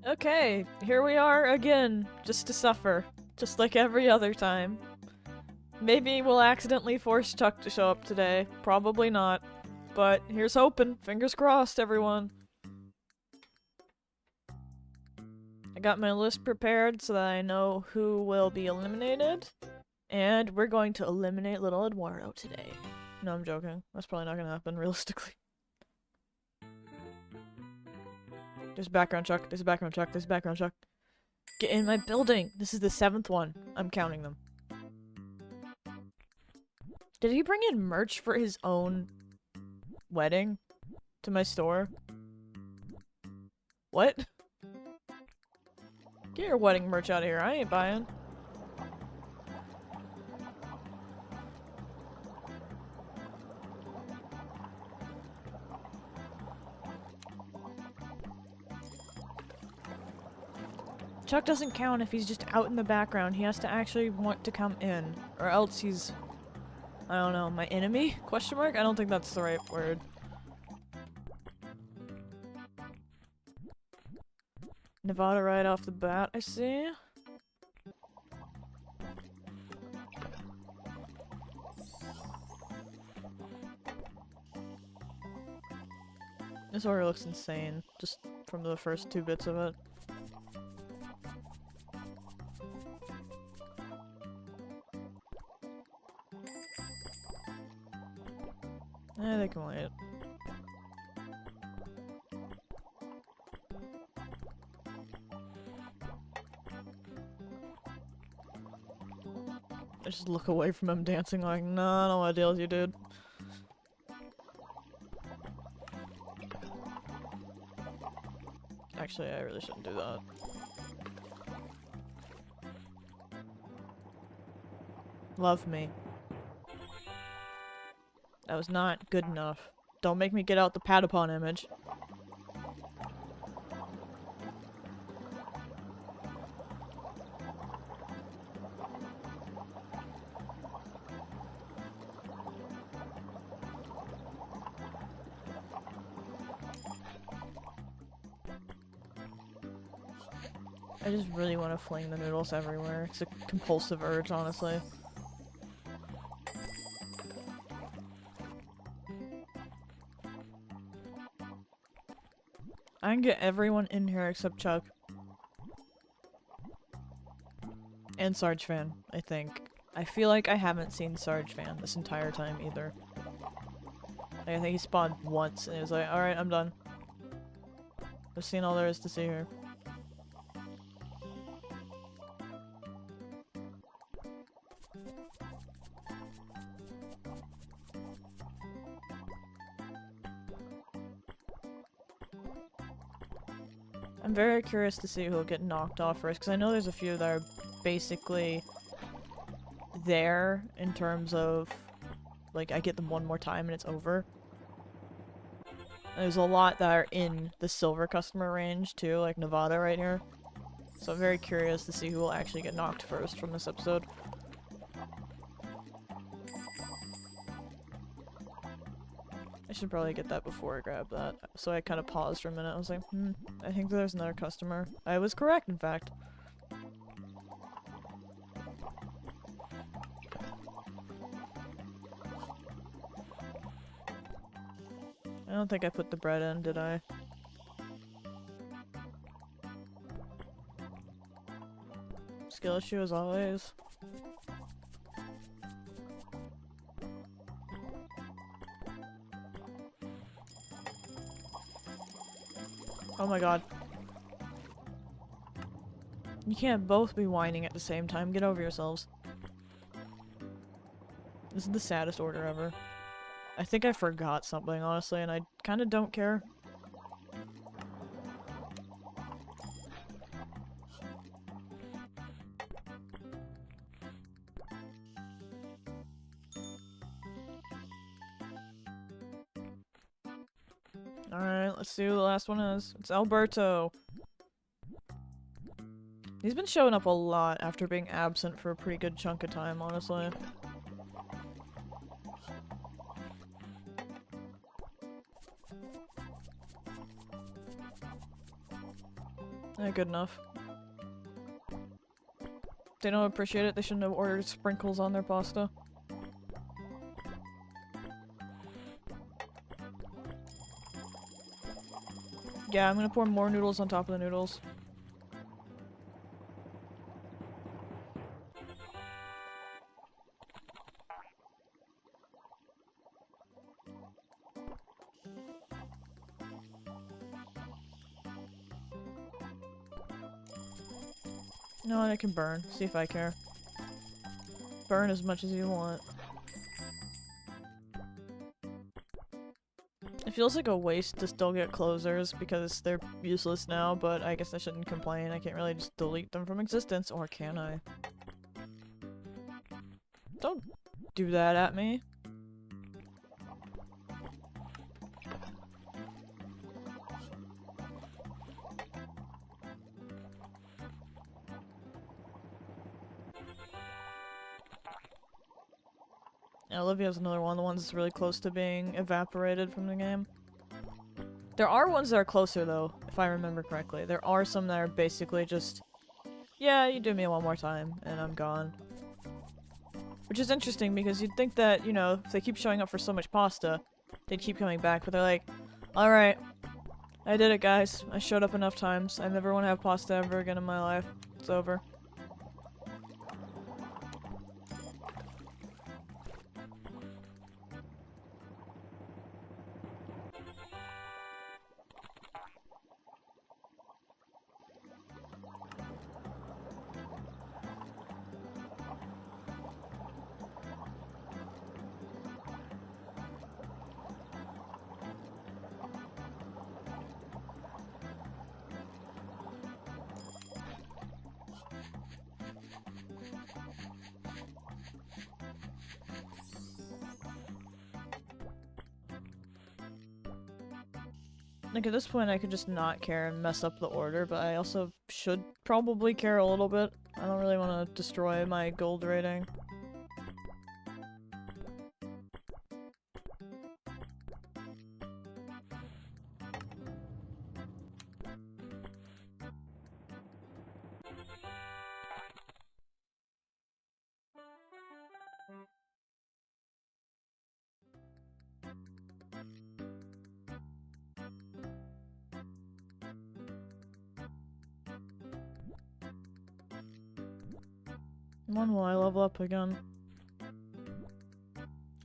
Okay, here we are again, just to suffer. Just like every other time. Maybe we'll accidentally force Chuck to show up today. Probably not. But here's hoping. Fingers crossed, everyone. I got my list prepared so that I know who will be eliminated. And we're going to eliminate little Eduardo today. No, I'm joking. That's probably not gonna happen, realistically. There's a background check, there's a background check, there's a background check. Get in my building! This is the 7th one. I'm counting them. Did he bring in merch for his own wedding to my store? What? Get your wedding merch out of here, I ain't buying. Chuck doesn't count if he's just out in the background. He has to actually want to come in. Or else he's... I don't know, my enemy? Question mark? I don't think that's the right word. Nevada right off the bat, I see. This order looks insane, just from the first 2 bits of it. They can wait. I just look away from him dancing like, nah, I don't want to deal with you, dude. Actually, I really shouldn't do that. Love me. That was not good enough. Don't make me get out the Patapon image. I just really want to fling the noodles everywhere. It's a compulsive urge, honestly. I can get everyone in here except Chuck. And Sarge Fan, I think. I feel like I haven't seen Sarge Fan this entire time either. Like, I think he spawned once and he was like, alright, I'm done. I've seen all there is to see here. I'm very curious to see who'll get knocked off first, because I know there's a few that are basically there in terms of, like, I get them one more time and it's over. And there's a lot that are in the silver customer range too, like Nevada right here. So I'm very curious to see who will actually get knocked first from this episode. I should probably get that before I grab that. So I kind of paused for a minute. I was like, I think there's another customer. I was correct, in fact. I don't think I put the bread in, did I? Skill issue as always. Oh my god. You can't both be whining at the same time. Get over yourselves. This is the saddest order ever. I think I forgot something, honestly, and I kinda don't care. Alright, let's see who the last one is. It's Alberto. He's been showing up a lot after being absent for a pretty good chunk of time, honestly. Good enough. If they don't appreciate it, they shouldn't have ordered sprinkles on their pasta. Yeah, I'm gonna pour more noodles on top of the noodles. No, I can burn. See if I care. Burn as much as you want. It feels like a waste to still get closers because they're useless now, but I guess I shouldn't complain. I can't really just delete them from existence, or can I? Don't do that at me. Yeah, Olivia's another one, the ones that's really close to being evaporated from the game. There are ones that are closer though, if I remember correctly. There are some that are basically just, yeah, you do me one more time, and I'm gone. Which is interesting because you'd think that, you know, if they keep showing up for so much pasta, they'd keep coming back, but they're like, alright, I did it guys, I showed up enough times, I never want to have pasta ever again in my life. It's over. Like, at this point I could just not care and mess up the order, but I also should probably care a little bit. I don't really want to destroy my gold rating. When will I level up again?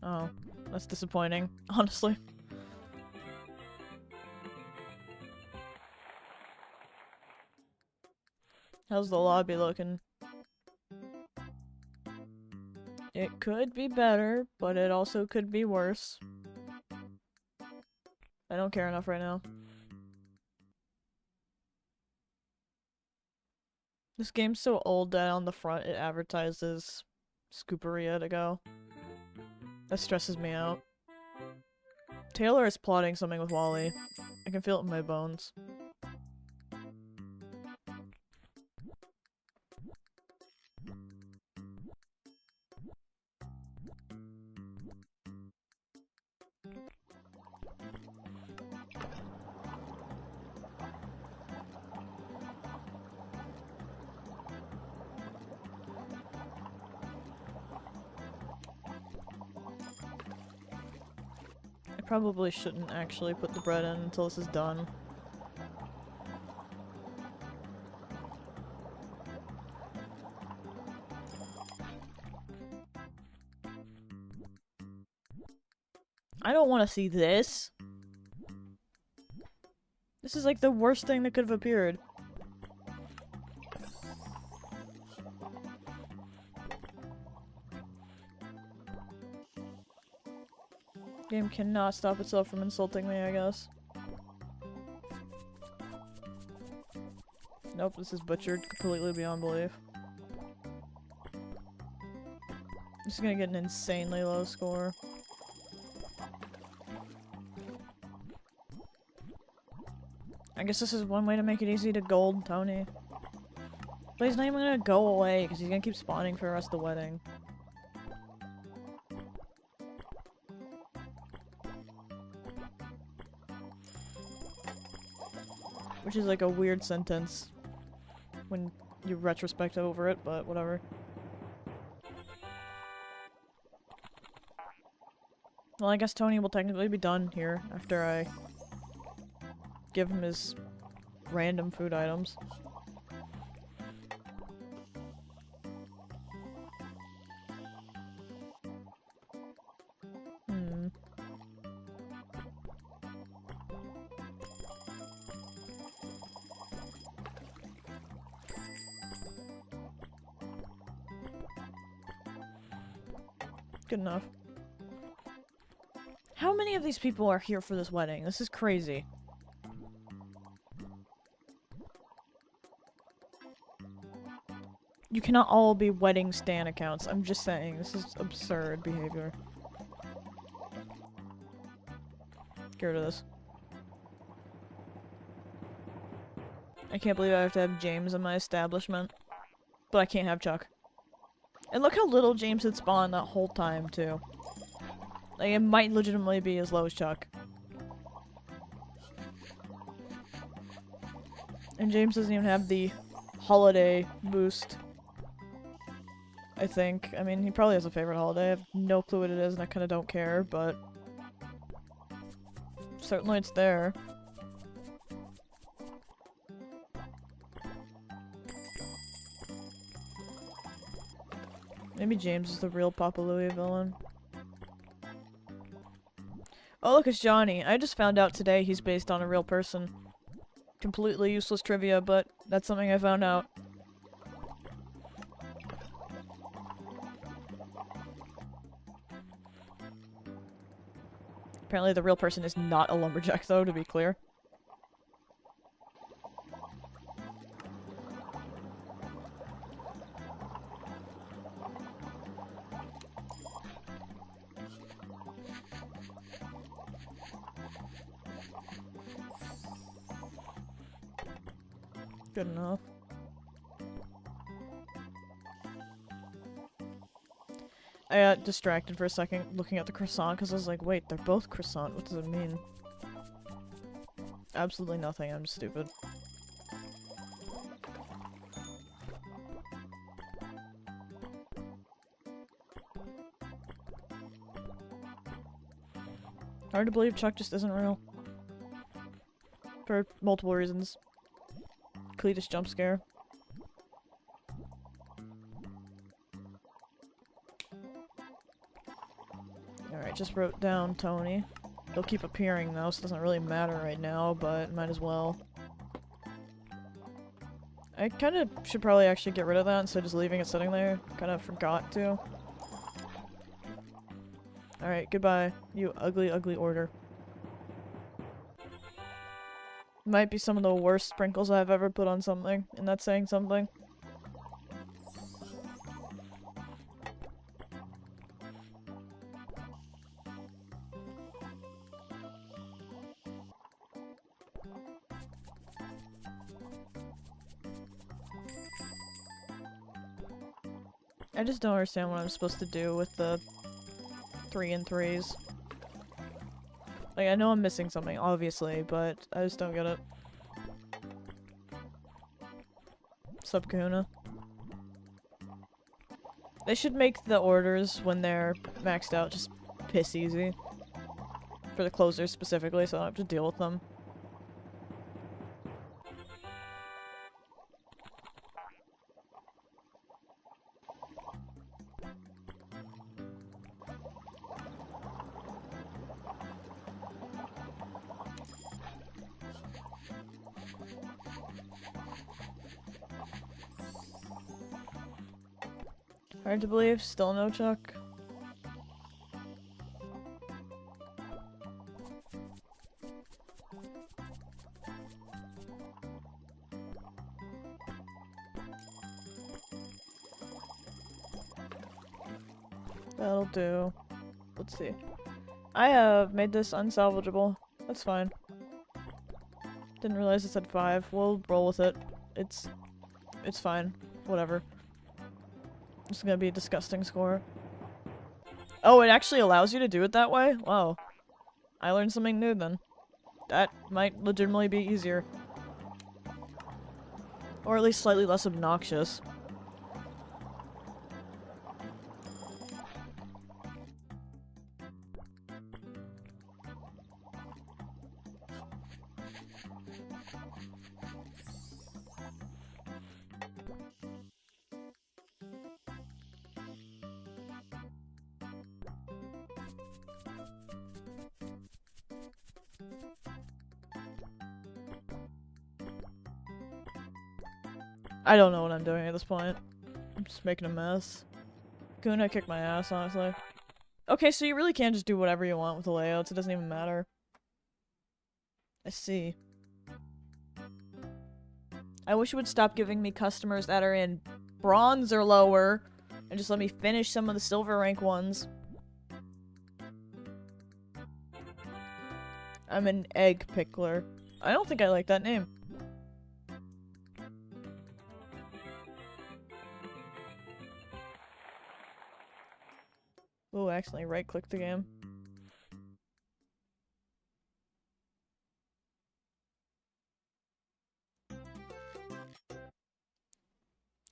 Oh, that's disappointing, honestly. How's the lobby looking? It could be better, but it also could be worse. I don't care enough right now. This game's so old that on the front it advertises Scooperia to go. That stresses me out. Taylor is plotting something with Wally. I can feel it in my bones. I probably shouldn't actually put the bread in until this is done. I don't want to see this. This is like the worst thing that could have appeared. Game cannot stop itself from insulting me, I guess. Nope, this is butchered completely beyond belief. This is gonna get an insanely low score. I guess this is one way to make it easy to gold Tony. But he's not even gonna go away, because he's gonna keep spawning for the rest of the wedding. Which is like a weird sentence when you retrospect over it, but whatever. Well, I guess Tony will technically be done here after I give him his random food items. Good enough. How many of these people are here for this wedding? This is crazy. You cannot all be wedding stan accounts. I'm just saying, this is absurd behavior. Get rid of this. I can't believe I have to have James in my establishment. But I can't have Chuck. And look how little James had spawned that whole time, too. Like, it might legitimately be as low as Chuck. And James doesn't even have the holiday boost. I think. I mean, he probably has a favorite holiday. I have no clue what it is, and I kinda don't care, but... certainly it's there. Maybe James is the real Papa Louie villain. Oh look, it's Johnny. I just found out today he's based on a real person. Completely useless trivia, but that's something I found out. Apparently the real person is not a lumberjack though, to be clear. Good enough. I got distracted for a second looking at the croissant because I was like, wait, they're both croissant. What does it mean? Absolutely nothing. I'm stupid. Hard to believe Chuck just isn't real. For multiple reasons. Cletus jump scare. Alright, just wrote down Tony. He'll keep appearing though, so it doesn't really matter right now, but might as well. I kinda should probably actually get rid of that instead of just leaving it sitting there. Kinda forgot to. Alright, goodbye, you ugly, ugly order. Might be some of the worst sprinkles I've ever put on something, and that's saying something. I just don't understand what I'm supposed to do with the 3 and 3s. Like, I know I'm missing something, obviously, but I just don't get it. Sup, Kahuna? They should make the orders when they're maxed out just piss easy. For the closers specifically, so I don't have to deal with them. Hard to believe, still no Chuck. That'll do. Let's see. I have made this unsalvageable. That's fine. Didn't realize it said 5. We'll roll with it. It's fine. Whatever. It's gonna be a disgusting score. Oh, it actually allows you to do it that way? Wow. I learned something new then. That might legitimately be easier. Or at least slightly less obnoxious. I don't know what I'm doing at this point. I'm just making a mess. Gonna kick my ass, honestly. Okay, so you really can just do whatever you want with the layouts. It doesn't even matter. I see. I wish you would stop giving me customers that are in bronze or lower and just let me finish some of the silver rank ones. I'm an egg pickler. I don't think I like that name. Oh, I accidentally right-clicked the game.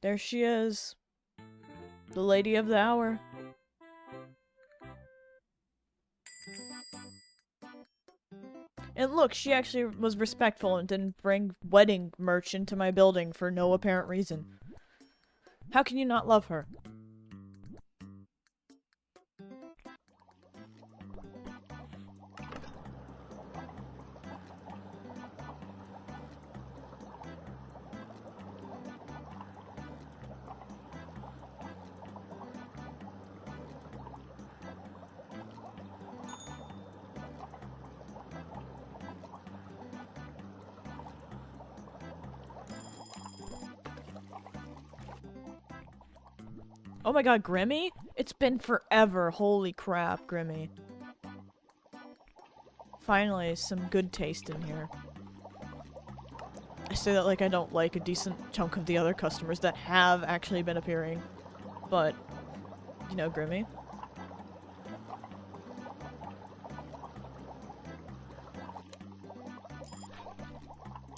There she is. The lady of the hour. And look, she actually was respectful and didn't bring wedding merch into my building for no apparent reason. How can you not love her? Oh my god, Grimmy? It's been forever. Holy crap, Grimmy. Finally, some good taste in here. I say that like I don't like a decent chunk of the other customers that have actually been appearing. But, you know, Grimmy.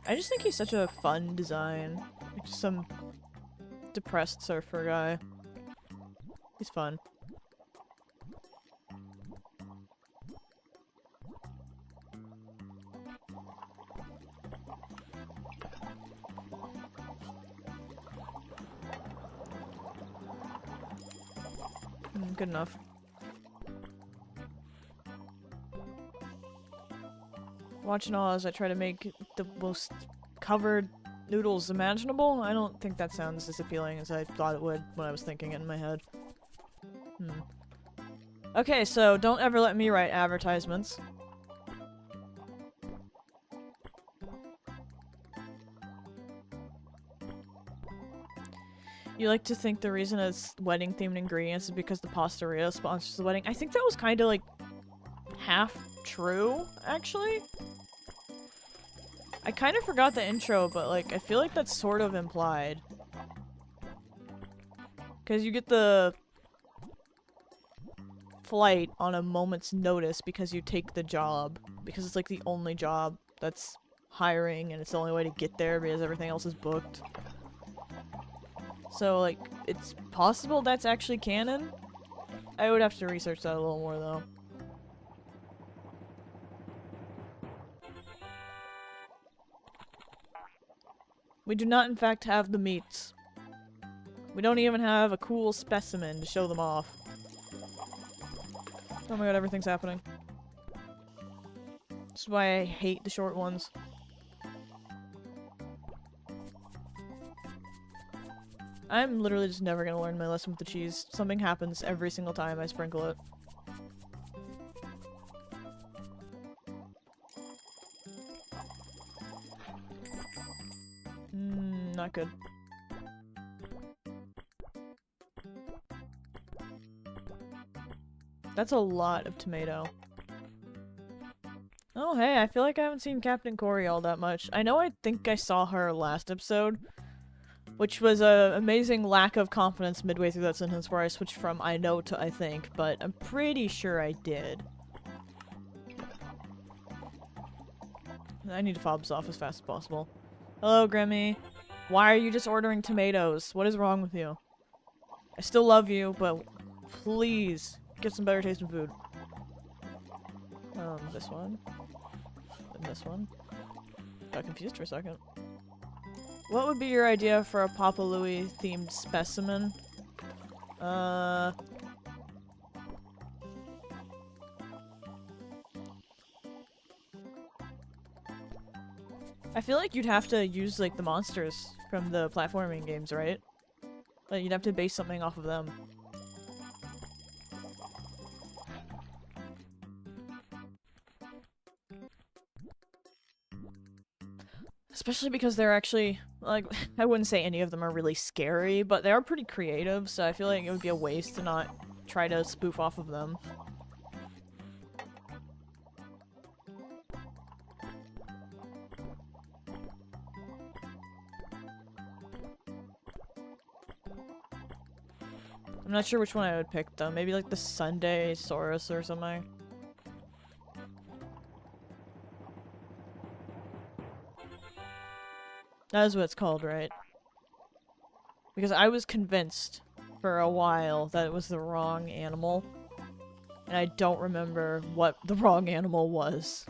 I just think he's such a fun design. Like some depressed surfer guy. He's fun. Good enough. Watching all as I try to make the most covered noodles imaginable, I don't think that sounds as appealing as I thought it would when I was thinking it in my head. Okay, so don't ever let me write advertisements. You like to think the reason it's wedding-themed ingredients is because the Pastaria sponsors the wedding. I think that was kind of like half true, actually. I kind of forgot the intro, but like I feel like that's sort of implied. Because you get the flight on a moment's notice because you take the job. Because it's like the only job that's hiring and it's the only way to get there because everything else is booked. So, like, it's possible that's actually canon? I would have to research that a little more, though. We do not, in fact, have the meats. We don't even have a cool specimen to show them off. Oh my god, everything's happening. This is why I hate the short ones. I'm literally just never gonna learn my lesson with the cheese. Something happens every single time I sprinkle it. Not good. That's a lot of tomato. Oh hey, I feel like I haven't seen Captain Corey all that much. I know I think I saw her last episode, which was an amazing lack of confidence midway through that sentence where I switched from I know to I think, but I'm pretty sure I did. I need to fob this off as fast as possible. Hello, Grimmy. Why are you just ordering tomatoes? What is wrong with you? I still love you, but please get some better tasting food. This one. And this one. Got confused for a second. What would be your idea for a Papa Louie themed specimen? I feel like you'd have to use, like, the monsters from the platforming games, right? Like, you'd have to base something off of them. Especially because they're actually, like, I wouldn't say any of them are really scary, but they are pretty creative, so I feel like it would be a waste to not try to spoof off of them. I'm not sure which one I would pick, though. Maybe, like, the Sunday Saurus or something. That is what it's called, right? Because I was convinced for a while that it was the wrong animal. And I don't remember what the wrong animal was.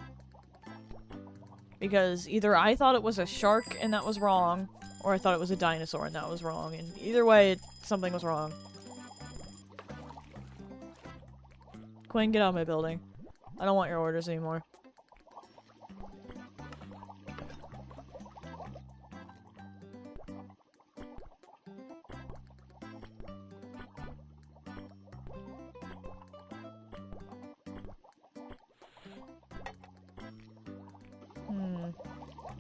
Because either I thought it was a shark and that was wrong, or I thought it was a dinosaur and that was wrong. And either way, something was wrong. Quinn, get out of my building. I don't want your orders anymore.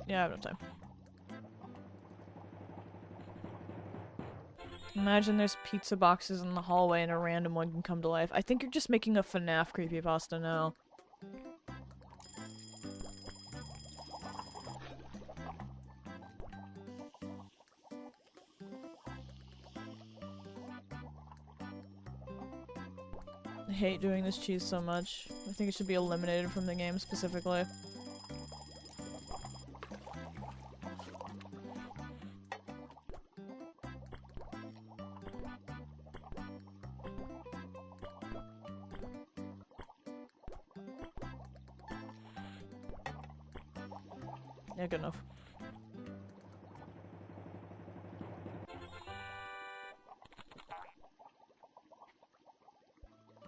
Yeah, I have no time. Imagine there's pizza boxes in the hallway and a random one can come to life. I think you're just making a FNAF creepypasta now. I hate doing this cheese so much. I think it should be eliminated from the game specifically. Yeah, good enough.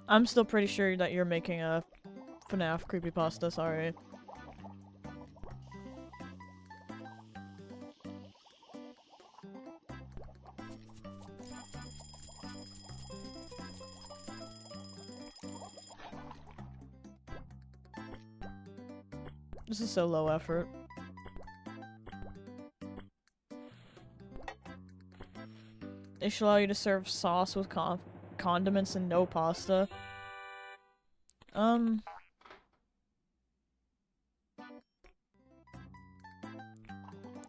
I'm still pretty sure that you're making a FNAF creepypasta, sorry. This is so low effort. They should allow you to serve sauce with condiments and no pasta.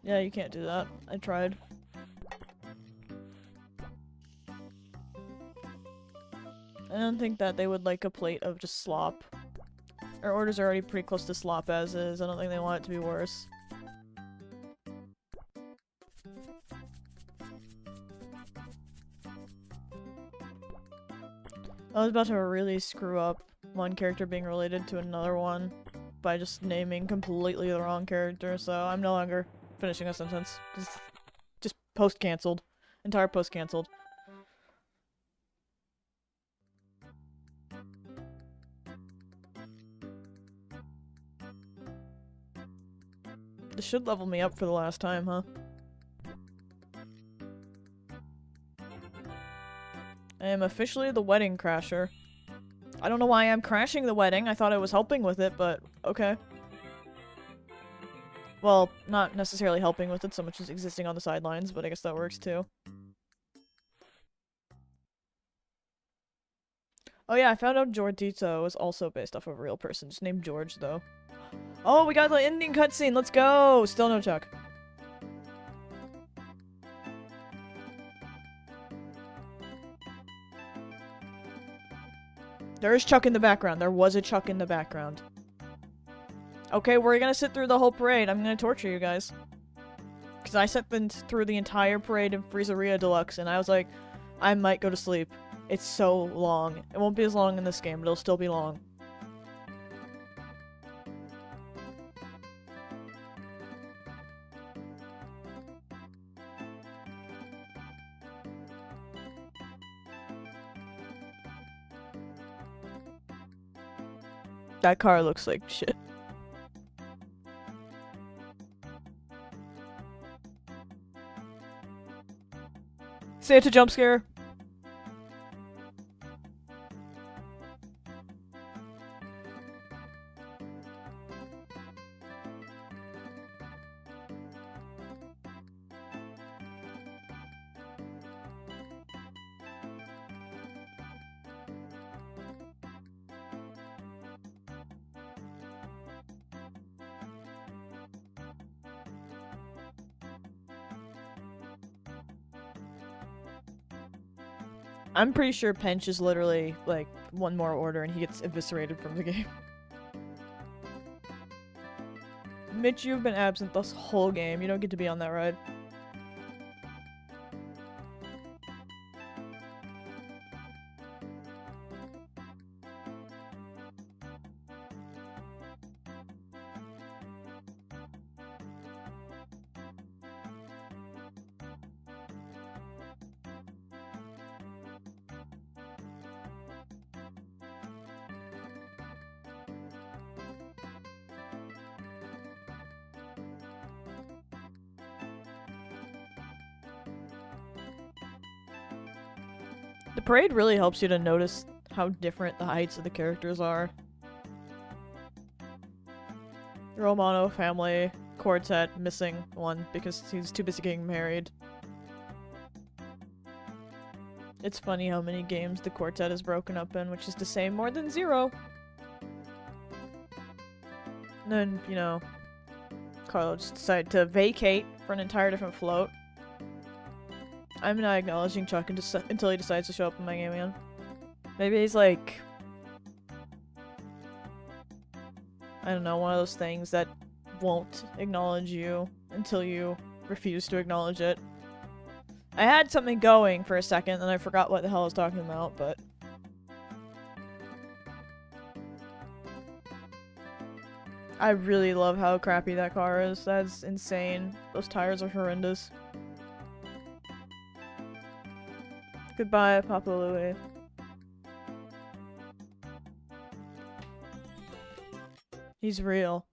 Yeah, you can't do that. I tried. I don't think that they would like a plate of just slop. Our orders are already pretty close to slop as is. I don't think they want it to be worse. I was about to really screw up one character being related to another one by just naming completely the wrong character, so I'm no longer finishing a sentence. Just post-cancelled. Entire post-cancelled. This should level me up for the last time, huh? I am officially the wedding crasher. I don't know why I'm crashing the wedding. I thought I was helping with it, but okay. Well, not necessarily helping with it so much as existing on the sidelines, but I guess that works too. Oh yeah, I found out Jordito is also based off of a real person, just named George, though. Oh, we got the ending cutscene! Let's go! Still no Chuck. There is Chuck in the background. There was a Chuck in the background. Okay, we're gonna sit through the whole parade. I'm gonna torture you guys. Because I sat through the entire parade in Freezeria Deluxe, and I was like, I might go to sleep. It's so long. It won't be as long in this game, but it'll still be long. That car looks like shit. Santa jump scare. I'm pretty sure Pench is literally, like, one more order and he gets eviscerated from the game. Mitch, you've been absent this whole game. You don't get to be on that ride. The parade really helps you to notice how different the heights of the characters are. Romano family, quartet, missing one because he's too busy getting married. It's funny how many games the quartet is broken up in, which is to say more than 0. And then, you know, Carlo just decided to vacate for an entire different float. I'm not acknowledging Chuck until he decides to show up in my game again. Maybe he's like, I don't know, one of those things that won't acknowledge you until you refuse to acknowledge it. I had something going for a second and I forgot what the hell I was talking about, but... I really love how crappy that car is. That's insane. Those tires are horrendous. Goodbye, Papa Louie. He's real.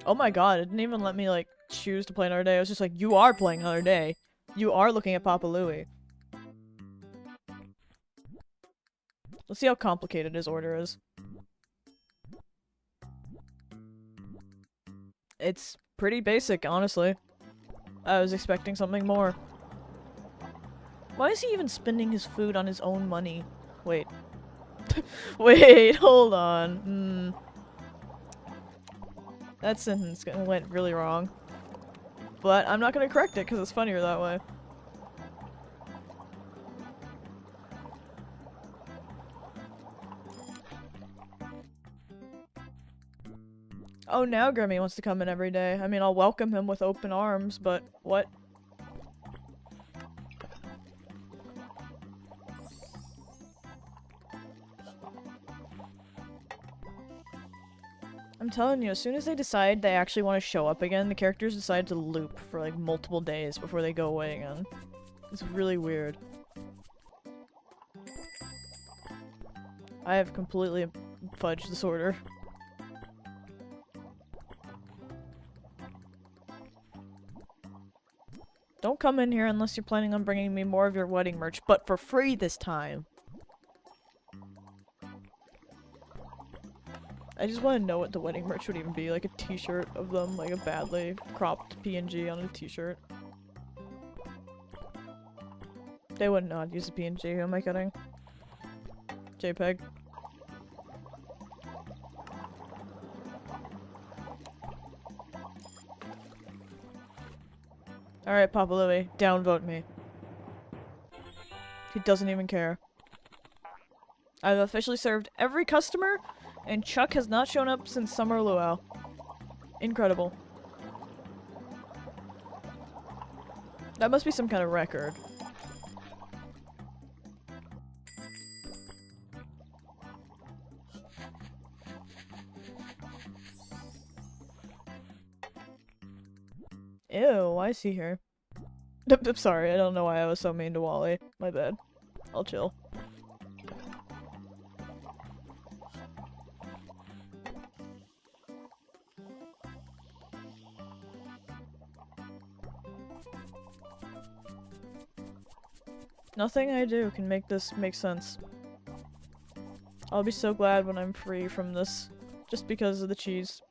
Oh my god, it didn't even let me, like, choose to play another day. I was just like, you are playing another day. You are looking at Papa Louie. Let's see how complicated his order is. It's pretty basic, honestly. I was expecting something more. Why is he even spending his food on his own money? Wait. Wait, hold on. That sentence went really wrong. But I'm not gonna correct it because it's funnier that way. Oh, now Grimmy wants to come in every day. I mean, I'll welcome him with open arms, but what? I'm telling you, as soon as they decide they actually want to show up again, the characters decide to loop for like multiple days before they go away again. It's really weird. I have completely fudged this order. Don't come in here unless you're planning on bringing me more of your wedding merch, but for free this time. I just want to know what the wedding merch would even be, like a t-shirt of them, like a badly cropped PNG on a t-shirt. They would not use a PNG, who am I kidding? JPEG. Alright, Papa Louie, downvote me. He doesn't even care. I've officially served every customer, and Chuck has not shown up since Summer Luau. Incredible. That must be some kind of record. Ew, why is he here? I'm sorry, I don't know why I was so mean to Wally. My bad. I'll chill. Nothing I do can make this make sense. I'll be so glad when I'm free from this, just because of the cheese.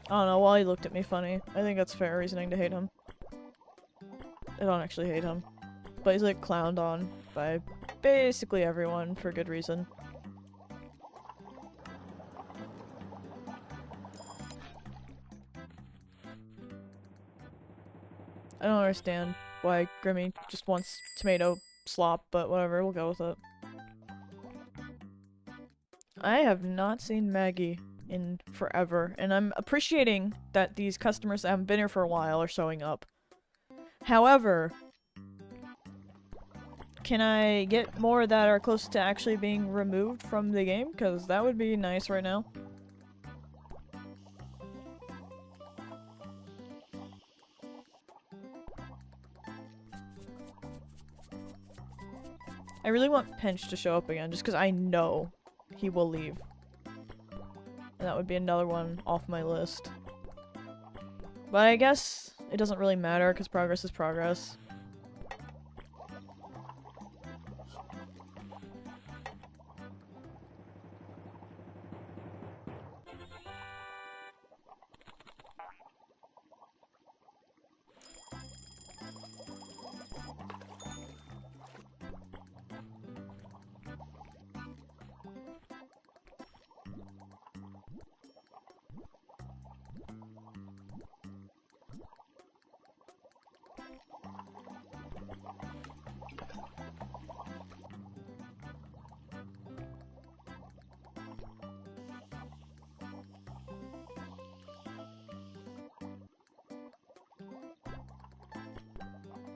I don't know, Wally looked at me funny. I think that's fair reasoning to hate him. I don't actually hate him. But he's like clowned on by basically everyone for good reason. I don't understand why Grimmy just wants tomato slop, but whatever, we'll go with it. I have not seen Maggie in forever, and I'm appreciating that these customers that haven't been here for a while are showing up. However, can I get more that are close to actually being removed from the game? Because that would be nice right now. I really want Pinch to show up again, just because I know he will leave. And that would be another one off my list. But I guess it doesn't really matter, because progress is progress.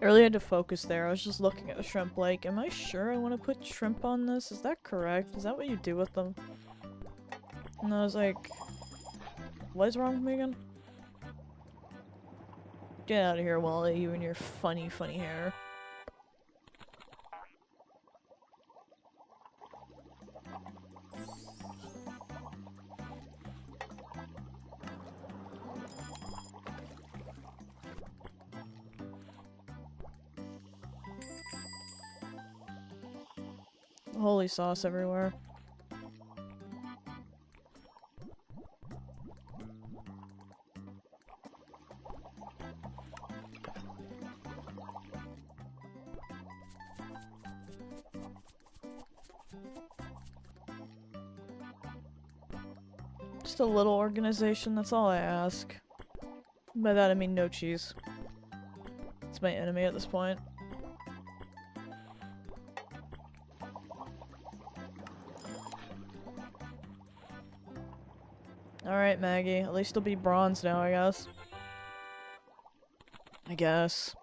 I really had to focus there. I was just looking at the shrimp like, am I sure I want to put shrimp on this? Is that correct? Is that what you do with them? And I was like, what is wrong with me again? Get out of here, Wally, you and your funny, funny hair. Holy sauce everywhere. Just a little organization, that's all I ask. By that I mean no cheese. It's my enemy at this point. Alright, Maggie. At least it'll be bronze now, I guess. I guess.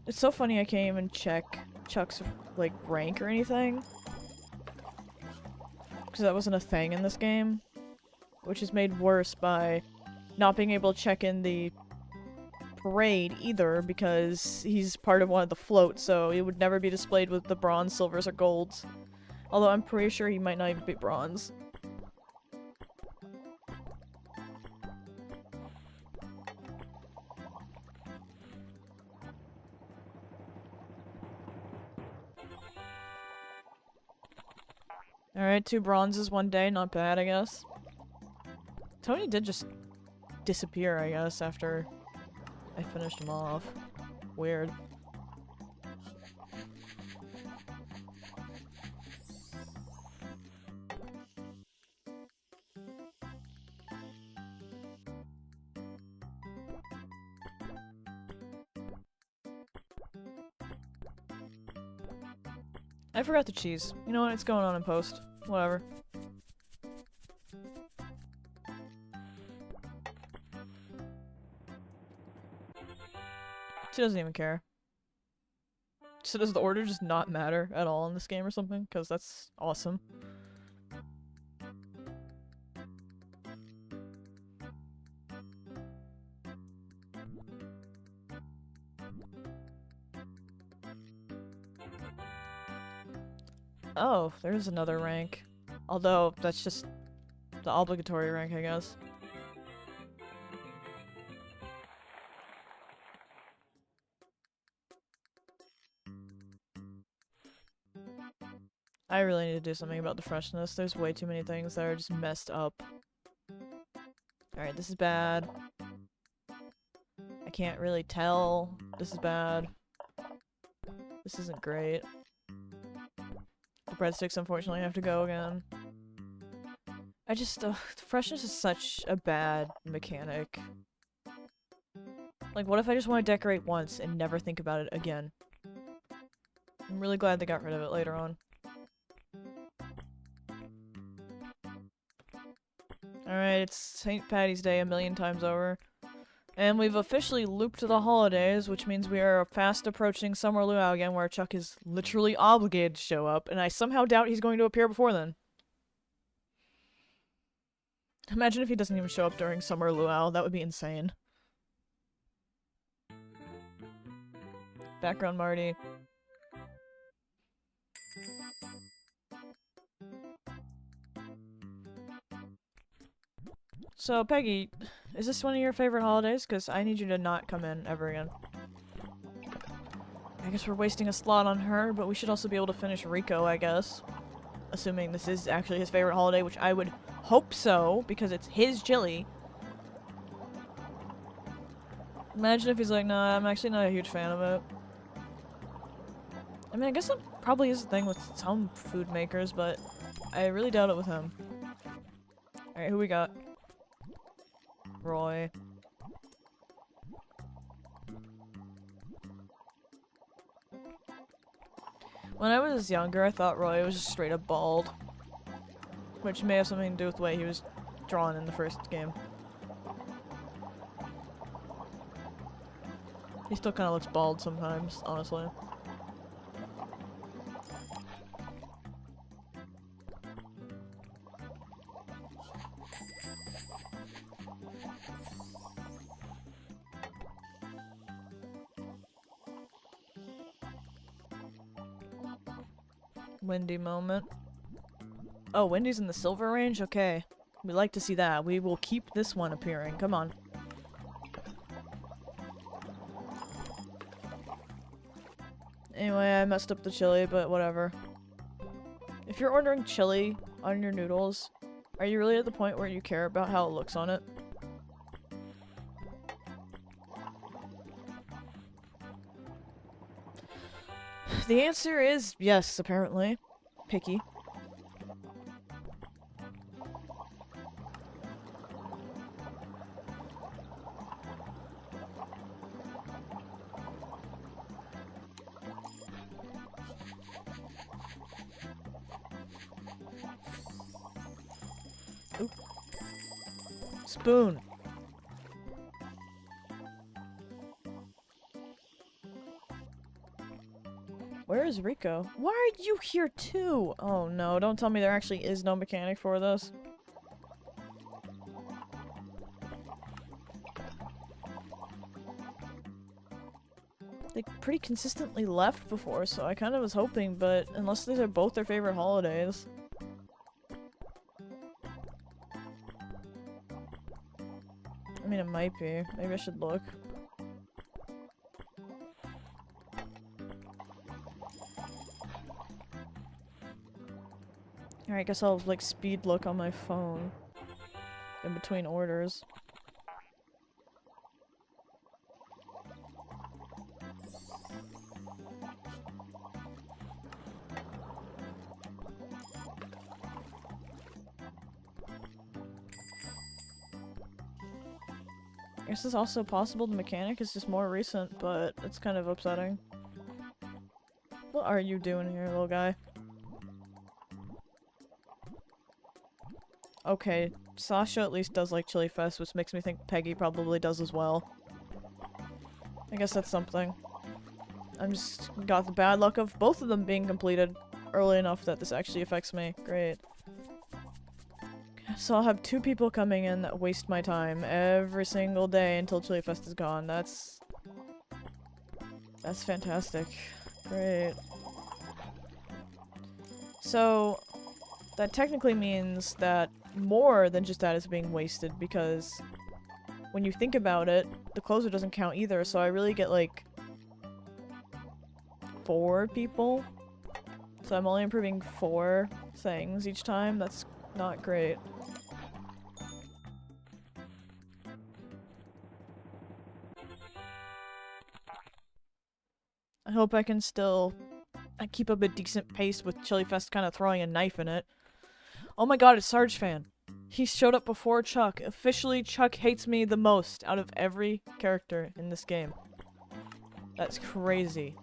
It's so funny I can't even check Chuck's, like, rank or anything. Because that wasn't a thing in this game. Which is made worse by not being able to check in the parade either, because he's part of one of the floats, so it would never be displayed with the bronze, silvers, or golds. Although I'm pretty sure he might not even be bronze. Alright, 2 bronzes one day, not bad, I guess. Tony did just disappear, I guess, after I finished him off. Weird. I forgot the cheese. You know what? It's going on in post. Whatever. She doesn't even care. So does the order just not matter at all in this game or something? Because that's awesome. Oh, there's another rank. Although, that's just the obligatory rank, I guess. I really need to do something about the freshness. There's way too many things that are just messed up. Alright, this is bad. I can't really tell. This is bad. This isn't great. The breadsticks, unfortunately, have to go again. I just, the freshness is such a bad mechanic. Like, what if I just want to decorate once and never think about it again? I'm really glad they got rid of it later on. Alright, it's St. Patty's Day a million times over. And we've officially looped the holidays, which means we are fast approaching Summer Luau again, where Chuck is literally obligated to show up, and I somehow doubt he's going to appear before then. Imagine if he doesn't even show up during Summer Luau, that would be insane. Background Marty. So, Peggy, is this one of your favorite holidays? Because I need you to not come in ever again. I guess we're wasting a slot on her, but we should also be able to finish Rico, I guess. Assuming this is actually his favorite holiday, which I would hope so, because it's his chili. Imagine if he's like, nah, I'm actually not a huge fan of it. I mean, I guess that probably is the thing with some food makers, but I really doubt it with him. Alright, who we got? Roy. When I was younger, I thought Roy was just straight up bald. Which may have something to do with the way he was drawn in the first game. He still kind of looks bald sometimes, honestly. Wendy moment. Oh, Wendy's in the silver range? Okay. We'd like to see that. We will keep this one appearing. Come on. Anyway, I messed up the chili, but whatever. If you're ordering chili on your noodles, are you really at the point where you care about how it looks on it? The answer is yes, apparently. Picky. Oop. Spoon. Where is Rico? Why are you here too? Oh no, don't tell me there actually is no mechanic for this. They pretty consistently left before, so I kind of was hoping, but unless these are both their favorite holidays. I mean, it might be. Maybe I should look. Alright, guess I'll, like, speed look on my phone. In between orders. I guess it's also possible the mechanic is just more recent, but it's kind of upsetting. Well, What are you doing here, little guy? Okay, Sasha at least does like Chili Fest, which makes me think Peggy probably does as well. I guess that's something. I'm just got the bad luck of both of them being completed early enough that this actually affects me. Great. So I'll have 2 people coming in that waste my time every single day until Chili Fest is gone. That's fantastic. Great. So that technically means that more than just that is being wasted, because when you think about it, the closer doesn't count either, so I really get like 4 people. So I'm only improving 4 things each time. That's not great. I hope I can still keep up a decent pace with Chili Fest kind of throwing a knife in it. Oh my god, it's Sarge Fan. He showed up before Chuck. Officially, Chuck hates me the most out of every character in this game. That's crazy.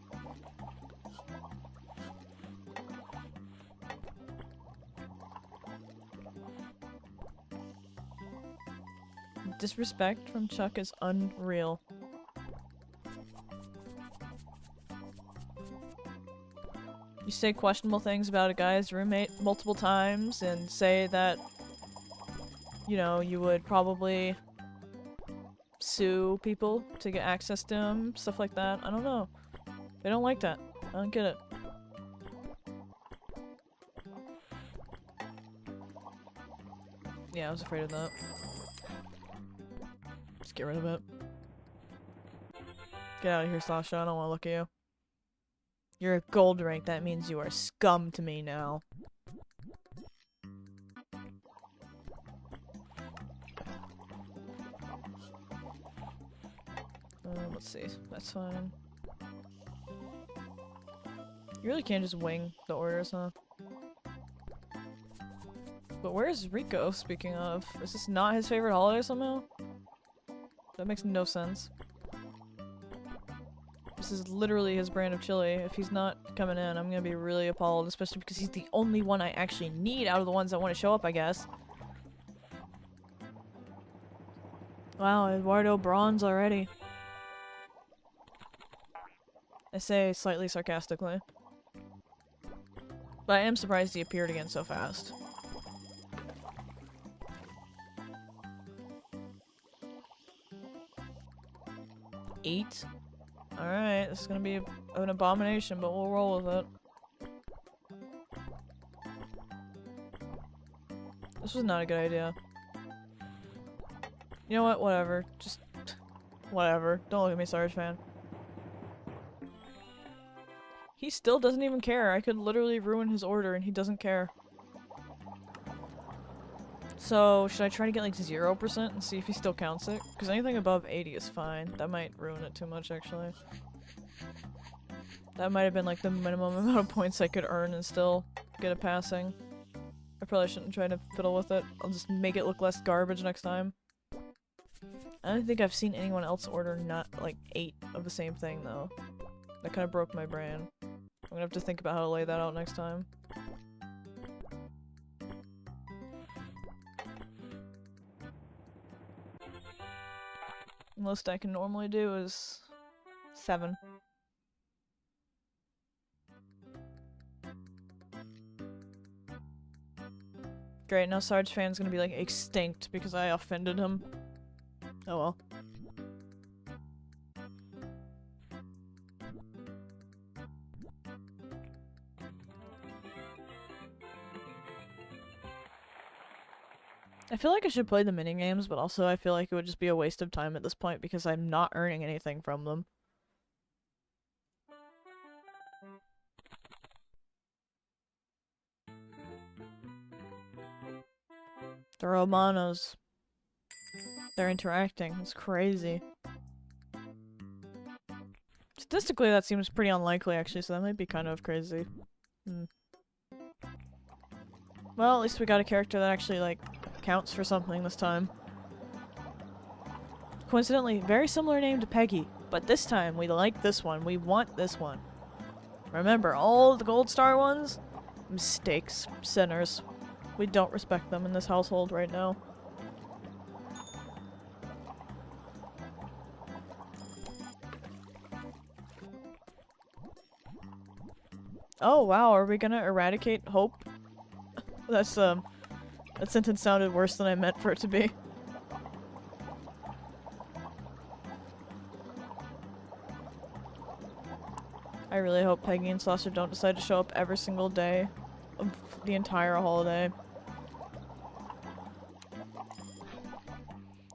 Disrespect from Chuck is unreal. You say questionable things about a guy's roommate multiple times and say that, you know, you would probably sue people to get access to him, stuff like that. I don't know. They don't like that. I don't get it. Yeah, I was afraid of that. Just get rid of it. Get out of here, Sasha. I don't want to look at you. You're a gold rank. That means you are scum to me now. Let's see. That's fine. You really can't just wing the orders, huh? But where's Rico, speaking of? Is this not his favorite holiday somehow? That makes no sense. This is literally his brand of chili. If he's not coming in, I'm gonna be really appalled, especially because he's the only one I actually need out of the ones that want to show up, I guess. Wow, Eduardo bronze already. I say slightly sarcastically. But I am surprised he appeared again so fast. Eight? Alright, this is gonna be an abomination, but we'll roll with it. This was not a good idea. You know what? Whatever. Just... whatever. Don't look at me, Sarge Fan. He still doesn't even care. I could literally ruin his order and he doesn't care. So, should I try to get like 0% and see if he still counts it? Because anything above 80 is fine. That might ruin it too much, actually. That might have been like the minimum amount of points I could earn and still get a passing. I probably shouldn't try to fiddle with it. I'll just make it look less garbage next time. I don't think I've seen anyone else order not like 8 of the same thing, though. That kind of broke my brain. I'm gonna have to think about how to lay that out next time. The most I can normally do is 7. Great, now Sarge Fan's gonna be like extinct because I offended him. Oh well. I feel like I should play the minigames, but also I feel like it would just be a waste of time at this point because I'm not earning anything from them. The Romanos. They're interacting. It's crazy. Statistically, that seems pretty unlikely, actually, so that might be kind of crazy. Well, at least we got a character that actually, like, counts for something this time. Coincidentally, very similar name to Peggy, but this time we like this one. We want this one. Remember, all the gold star ones? Mistakes. Sinners. We don't respect them in this household right now. Oh wow, are we gonna eradicate hope? That sentence sounded worse than I meant for it to be. I really hope Peggy and Saucer don't decide to show up every single day of the entire holiday.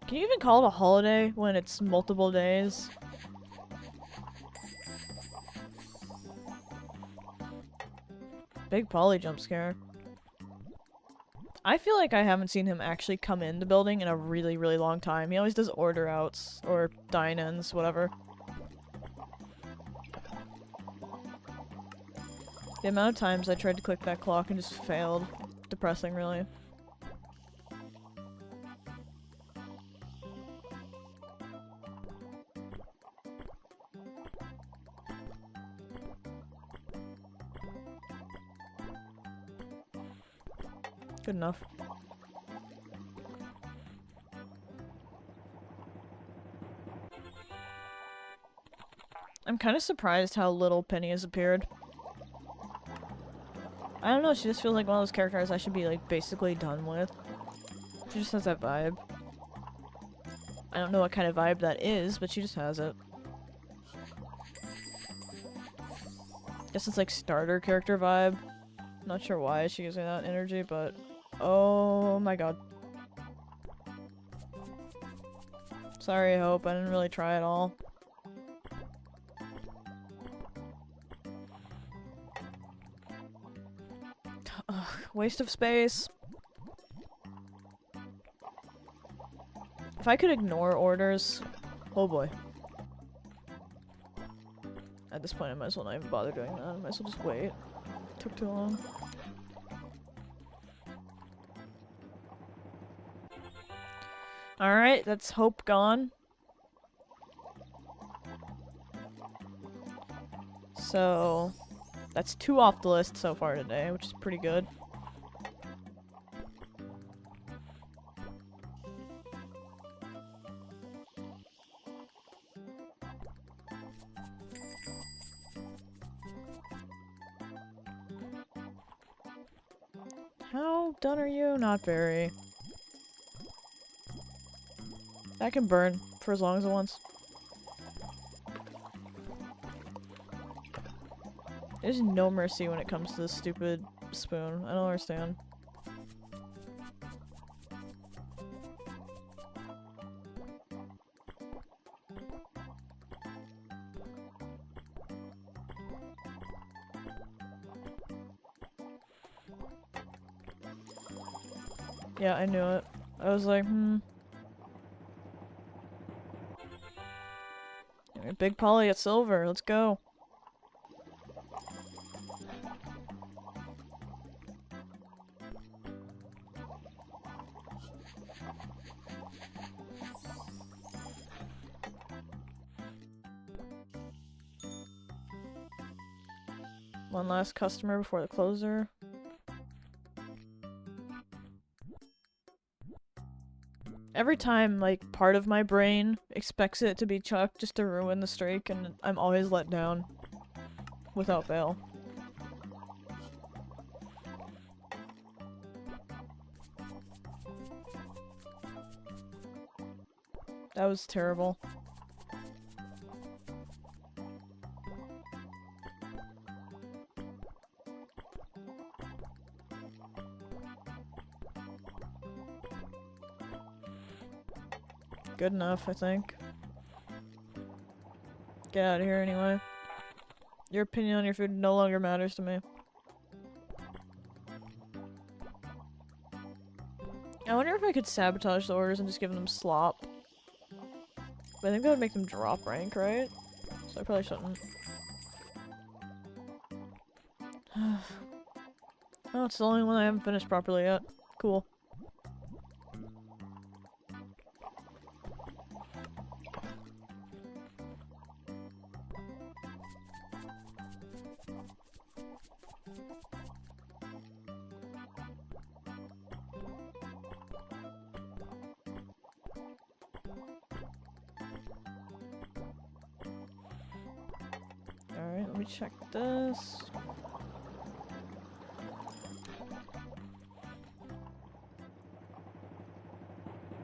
Can you even call it a holiday when it's multiple days? Big Polly jump scare. I feel like I haven't seen him actually come in the building in a really, really long time. He always does order outs, or dine-ins, whatever. The amount of times I tried to click that clock and just failed. Depressing, really. Good enough. I'm kind of surprised how little Penny has appeared. I don't know, she just feels like one of those characters I should be, like, basically done with. She just has that vibe. I don't know what kind of vibe that is, but she just has it. Guess it's like starter character vibe. Not sure why she gives me that energy, but... Oh my god. Sorry, Hope. I didn't really try at all. Ugh, waste of space. If I could ignore orders... Oh boy. At this point, I might as well not even bother doing that. I might as well just wait. Took too long. Alright, that's Hope gone. So, that's 2 off the list so far today, which is pretty good. How done are you? Not very. That can burn for as long as it wants. There's no mercy when it comes to this stupid spoon. I don't understand. Yeah, I knew it. I was like, Big Polly at silver, let's go. One last customer before the closer. Every time, like, part of my brain expects it to be Chuck just to ruin the streak, and I'm always let down. Without fail. That was terrible. Good enough, I think. Get out of here anyway. Your opinion on your food no longer matters to me. I wonder if I could sabotage the orders and just give them slop. But I think that would make them drop rank, right? So I probably shouldn't. Oh, it's the only one I haven't finished properly yet. Cool. me check this.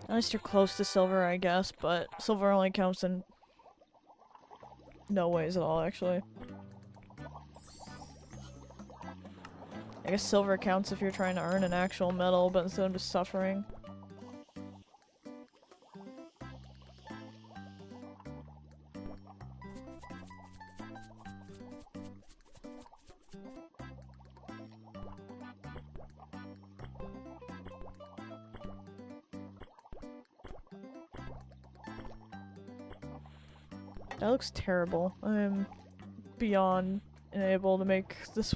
At least you're close to silver, I guess, but silver only counts in no ways at all, actually. I guess silver counts if you're trying to earn an actual medal, but instead of just suffering. That looks terrible. I'm beyond unable to make this.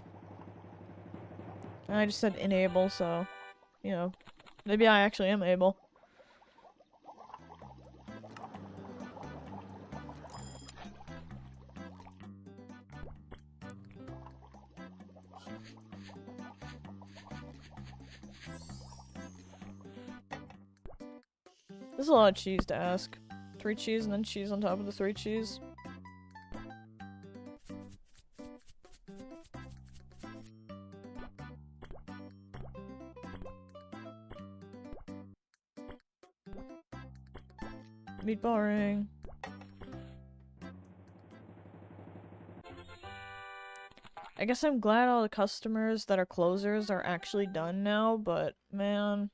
I just said enable, so, you know, maybe I actually am able. This is a lot of cheese to ask. 3 cheese and then cheese on top of the 3 cheese. Meatball ring. I guess I'm glad all the customers that are closers are actually done now, but man.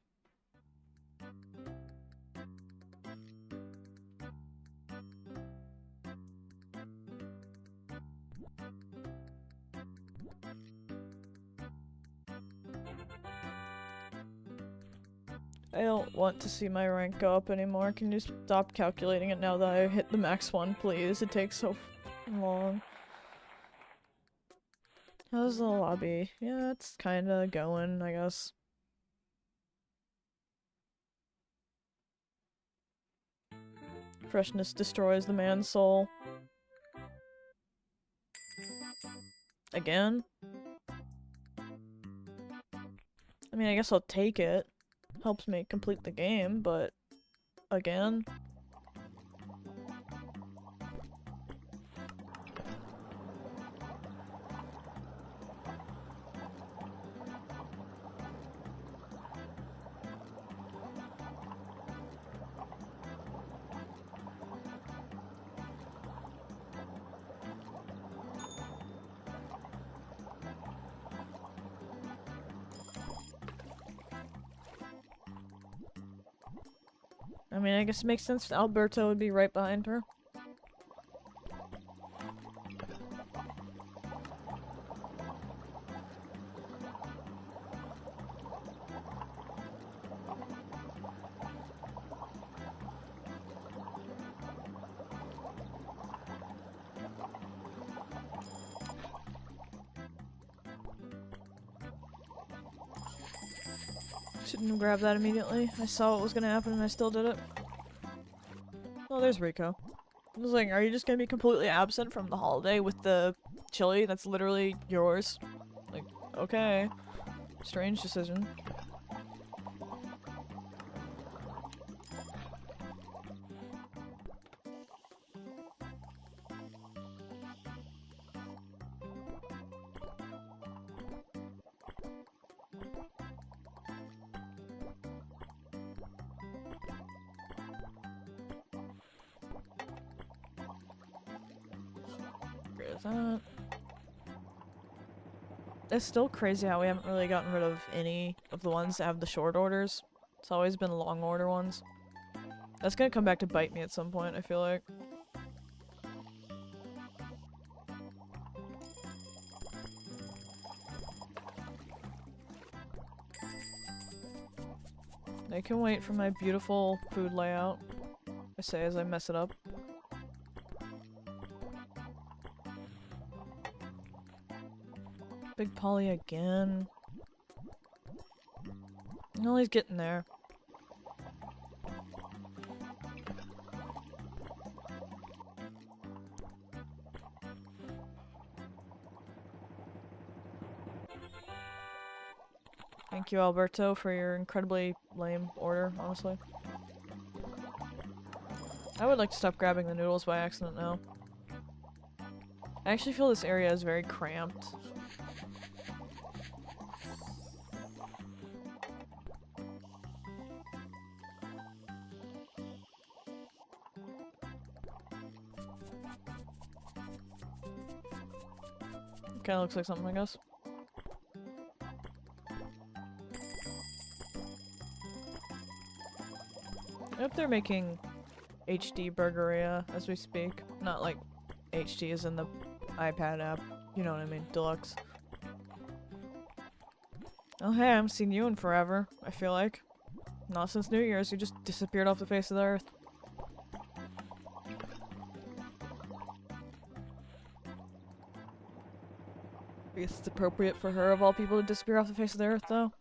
I don't want to see my rank go up anymore. Can you stop calculating it now that I hit the max one, please? It takes so long. How's the lobby? Yeah, it's kinda going, I guess. Freshness destroys the man's soul. Again? I mean, I guess I'll take it. Helps me complete the game, but again? I mean, I guess it makes sense. Alberto would be right behind her. Shouldn't have grabbed that immediately. I saw what was gonna happen and I still did it. Oh, there's Rico. I was like, are you just gonna be completely absent from the holiday with the chili that's literally yours? Like, okay. Strange decision. That. It's still crazy how we haven't really gotten rid of any of the ones that have the short orders. It's always been long order ones. That's gonna come back to bite me at some point, I feel like. I can wait for my beautiful food layout, I say as I mess it up. Big Polly again. No, he's getting there. Thank you, Alberto, for your incredibly lame order, honestly. I would like to stop grabbing the noodles by accident now. I actually feel this area is very cramped. Kinda looks like something, I guess. I hope they're making HD Burgeria as we speak. Not like HD is in the iPad app. You know what I mean, deluxe. Oh hey, I haven't seen you in forever, I feel like. Not since New Year's, you just disappeared off the face of the earth. I guess it's appropriate for her, of all people, to disappear off the face of the earth, though.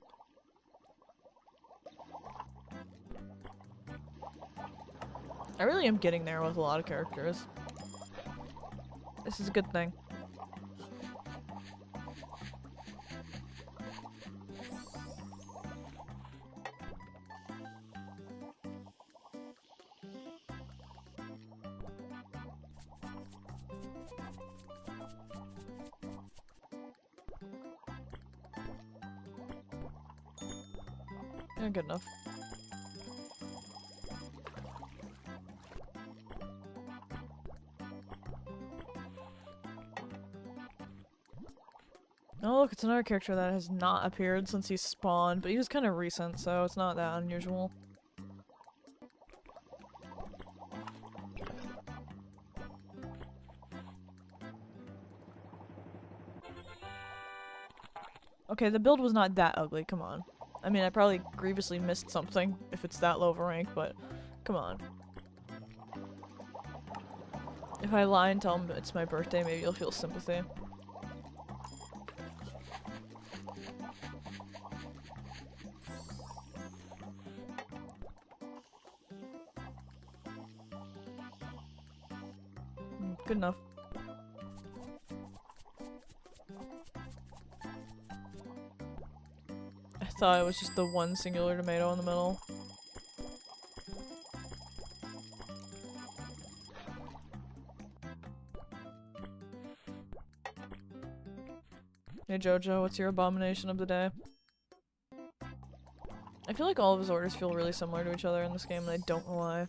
I really am getting there with a lot of characters. This is a good thing. Yeah, good enough. Oh look, it's another character that has not appeared since he spawned, but he was kind of recent, so it's not that unusual. Okay, the build was not that ugly, come on. I mean, I probably grievously missed something if it's that low of a rank, but come on. If I lie and tell him it's my birthday, maybe you'll feel sympathy. Good enough. I thought it was just the one singular tomato in the middle. Hey Jojo, what's your abomination of the day? I feel like all of his orders feel really similar to each other in this game, and I don't know why.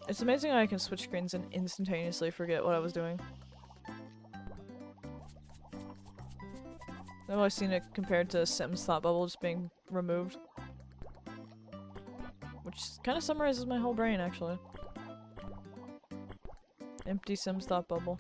It's amazing how I can switch screens and instantaneously forget what I was doing. I've always seen it compared to Sims Thought Bubble just being removed. Which kind of summarizes my whole brain, actually. Empty Sims Thought Bubble.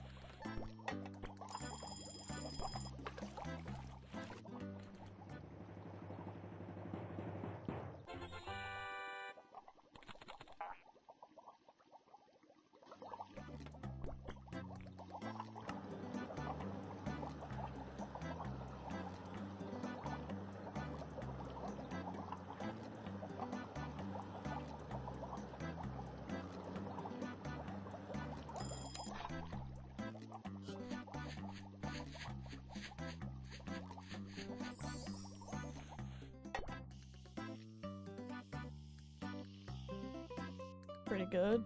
Pretty good.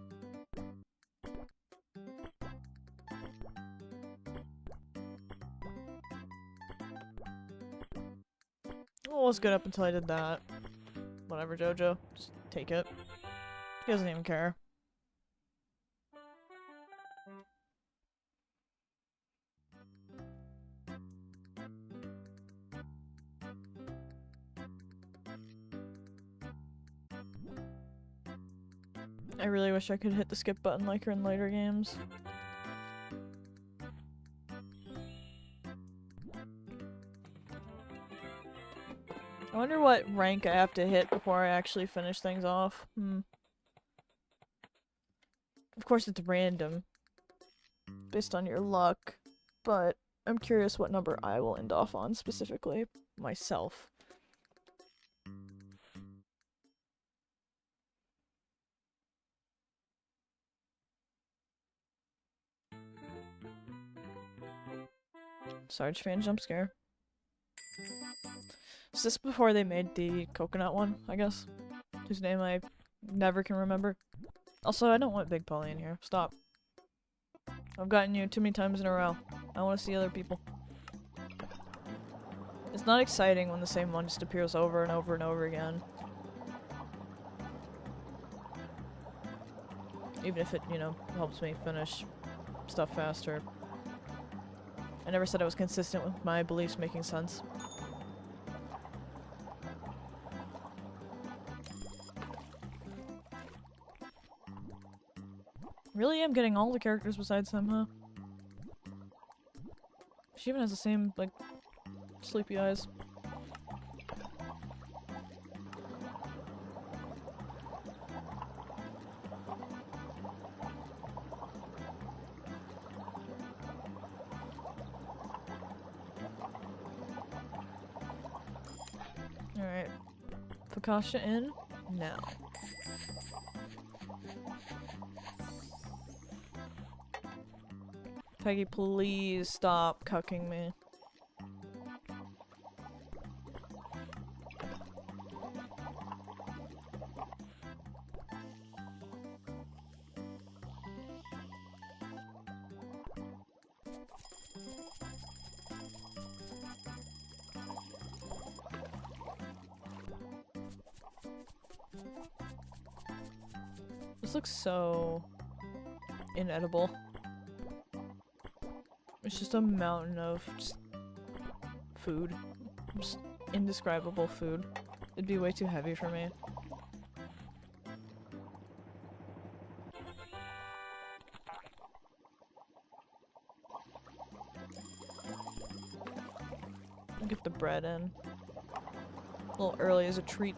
Well, it was good up until I did that. Whatever, Jojo. Just take it. He doesn't even care. I really wish I could hit the skip button like her in later games. I wonder what rank I have to hit before I actually finish things off. Of course it's random, based on your luck, but I'm curious what number I will end off on specifically, myself. Sarge fan jump scare. Is this before they made the coconut one, I guess? Whose name I never can remember. Also, I don't want Big Polly in here. Stop. I've gotten you too many times in a row. I want to see other people. It's not exciting when the same one just appears over and over and over again. Even if it, you know, helps me finish stuff faster. I never said I was consistent with my beliefs making sense. Really am getting all the characters besides him, huh? She even has the same, like, sleepy eyes. Alright. Fakasha in now. Peggy, please stop cucking me. This looks so inedible. It's just a mountain of just food. Just indescribable food. It'd be way too heavy for me. I'll get the bread in. A little early as a treat.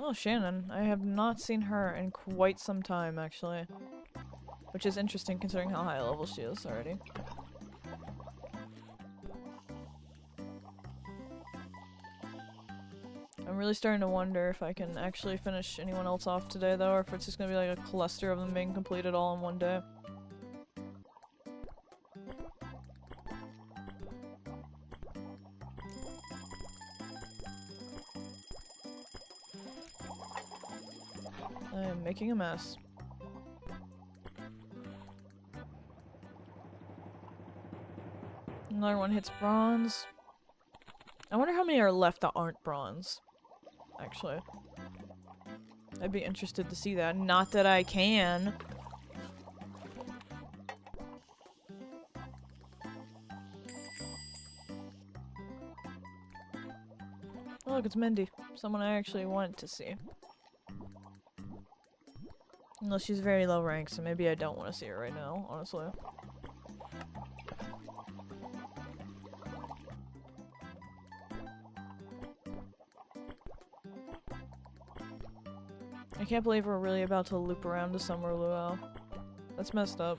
Oh, Shannon. I have not seen her in quite some time, actually. Which is interesting considering how high level she is already. I'm really starting to wonder if I can actually finish anyone else off today, though, or if it's just gonna be like a cluster of them being completed all in one day. I am making a mess. Another one hits bronze. I wonder how many are left that aren't bronze. Actually. I'd be interested to see that. Not that I can. Oh, look, it's Mindy. Someone I actually want to see. Unless she's very low rank, so maybe I don't want to see her right now, honestly. I can't believe we're really about to loop around to Summer Luau. That's messed up.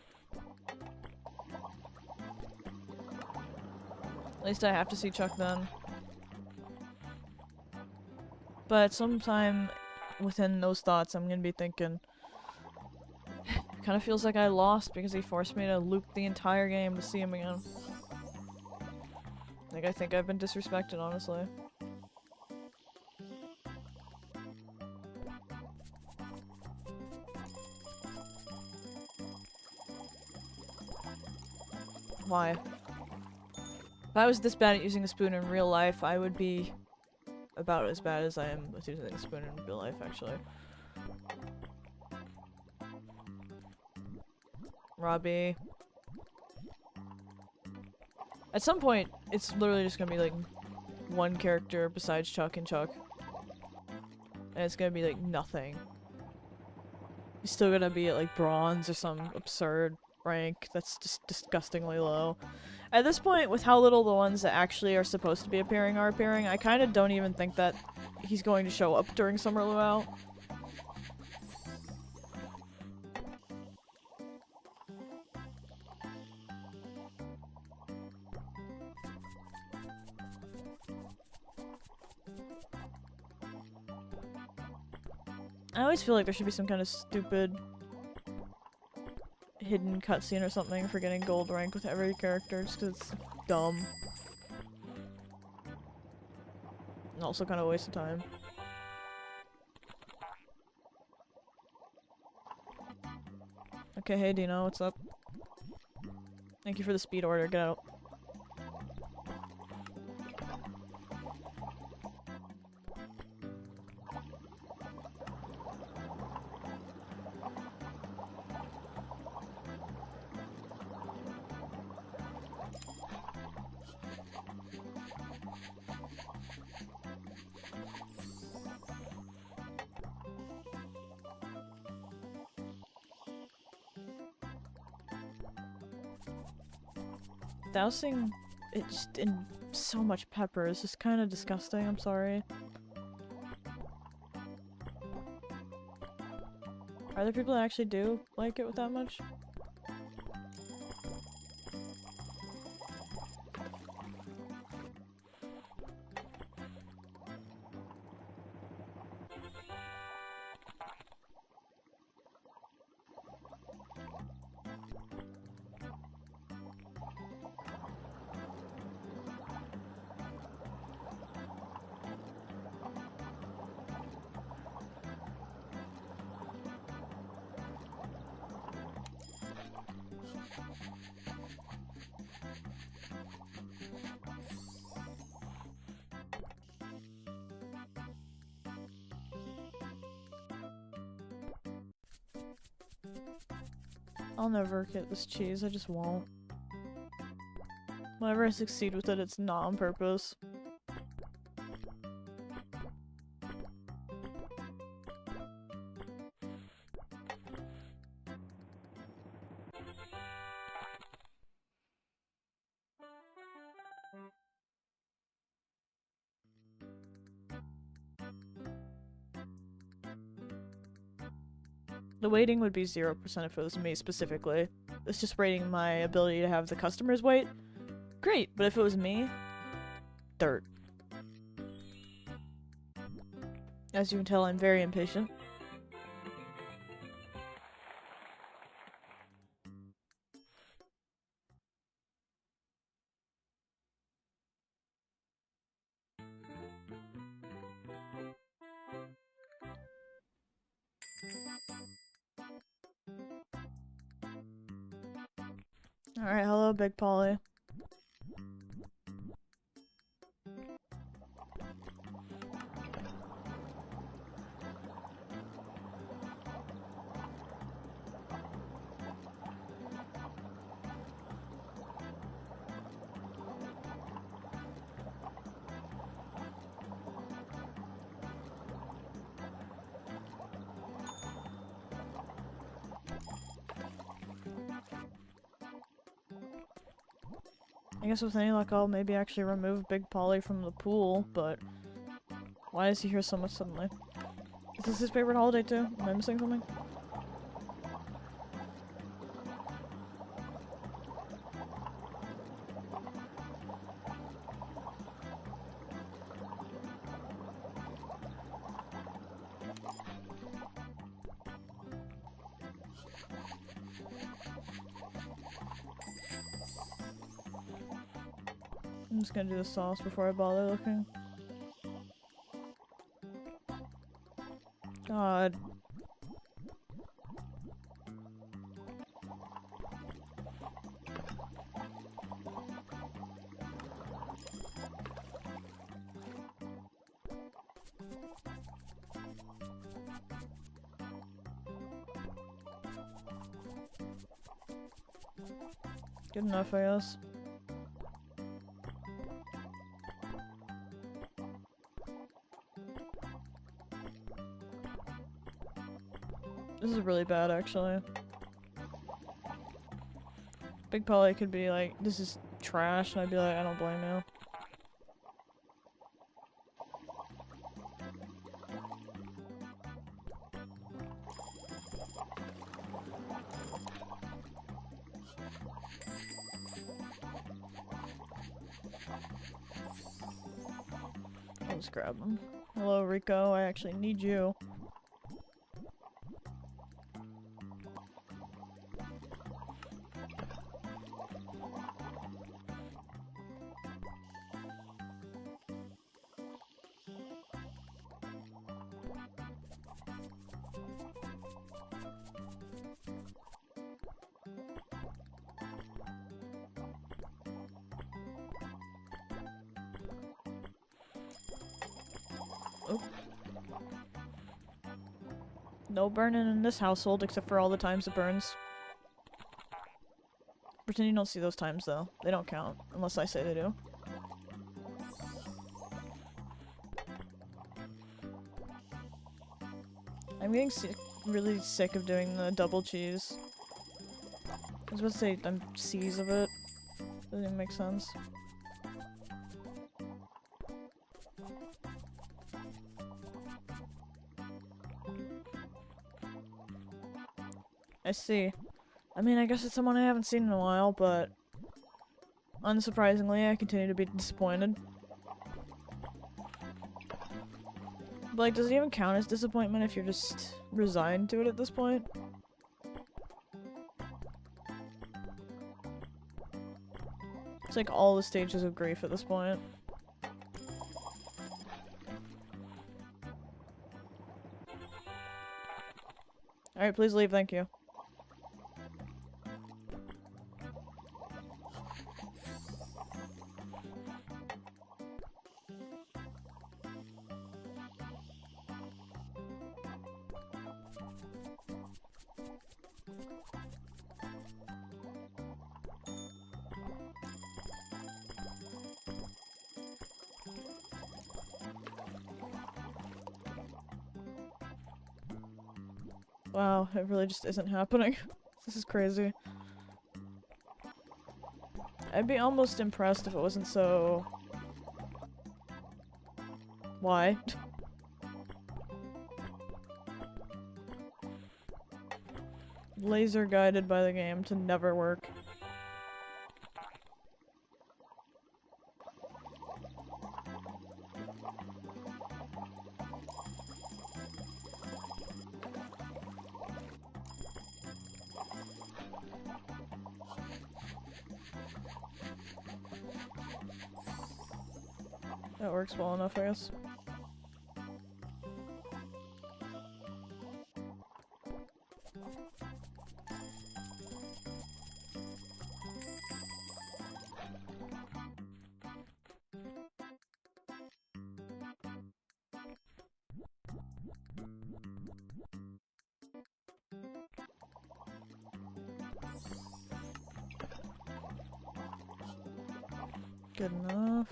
At least I have to see Chuck then. But sometime within those thoughts, I'm gonna be thinking, kind of feels like I lost because he forced me to loop the entire game to see him again. Like, I think I've been disrespected, honestly. Why? If I was this bad at using a spoon in real life, I would be about as bad as I am with using a spoon in real life, actually. Robbie. At some point, it's literally just gonna be like one character besides Chuck and Chuck. And it's gonna be like nothing. He's still gonna be at like bronze or some absurd rank that's just disgustingly low. At this point, with how little the ones that actually are supposed to be appearing are appearing, I kind of don't even think that he's going to show up during Summer Luau. I always feel like there should be some kind of stupid hidden cutscene or something for getting gold rank with every character, just 'cause it's dumb. And also kind of a waste of time. Okay, hey Dino, what's up? Thank you for the speed order, get out. Dousing it just in so much pepper is just kind of disgusting, I'm sorry. Are there people that actually do like it with that much? I'll never get this cheese, I just won't. Whenever I succeed with it, it's not on purpose. The weighting would be 0% if it was me specifically. It's just rating my ability to have the customers wait. Great, but if it was me, dirt. As you can tell, I'm very impatient. Alright, hello, Big Polly. I guess with any luck I'll maybe actually remove Big Polly from the pool, but why is he here so much suddenly? Is this his favorite holiday too? Am I missing something? I'm just gonna do the sauce before I bother looking. God. Good enough, I guess. This is really bad, actually. Big Polly could be like, this is trash, and I'd be like, I don't blame you. I'll just grab him. Hello, Rico, I actually need you. Oh. No burning in this household except for all the times it burns. Pretend you don't see those times though. They don't count unless I say they do. I'm getting really sick of doing the double cheese. I was about to say I'm C's of it. Doesn't even make sense. I see. I mean, I guess it's someone I haven't seen in a while, but unsurprisingly, I continue to be disappointed. But, like, does it even count as disappointment if you're just resigned to it at this point? It's like all the stages of grief at this point. Alright, please leave, thank you. Wow, it really just isn't happening. This is crazy. I'd be almost impressed if it wasn't so... Why? Laser guided by the game to never work. That works well enough, I guess. Good enough.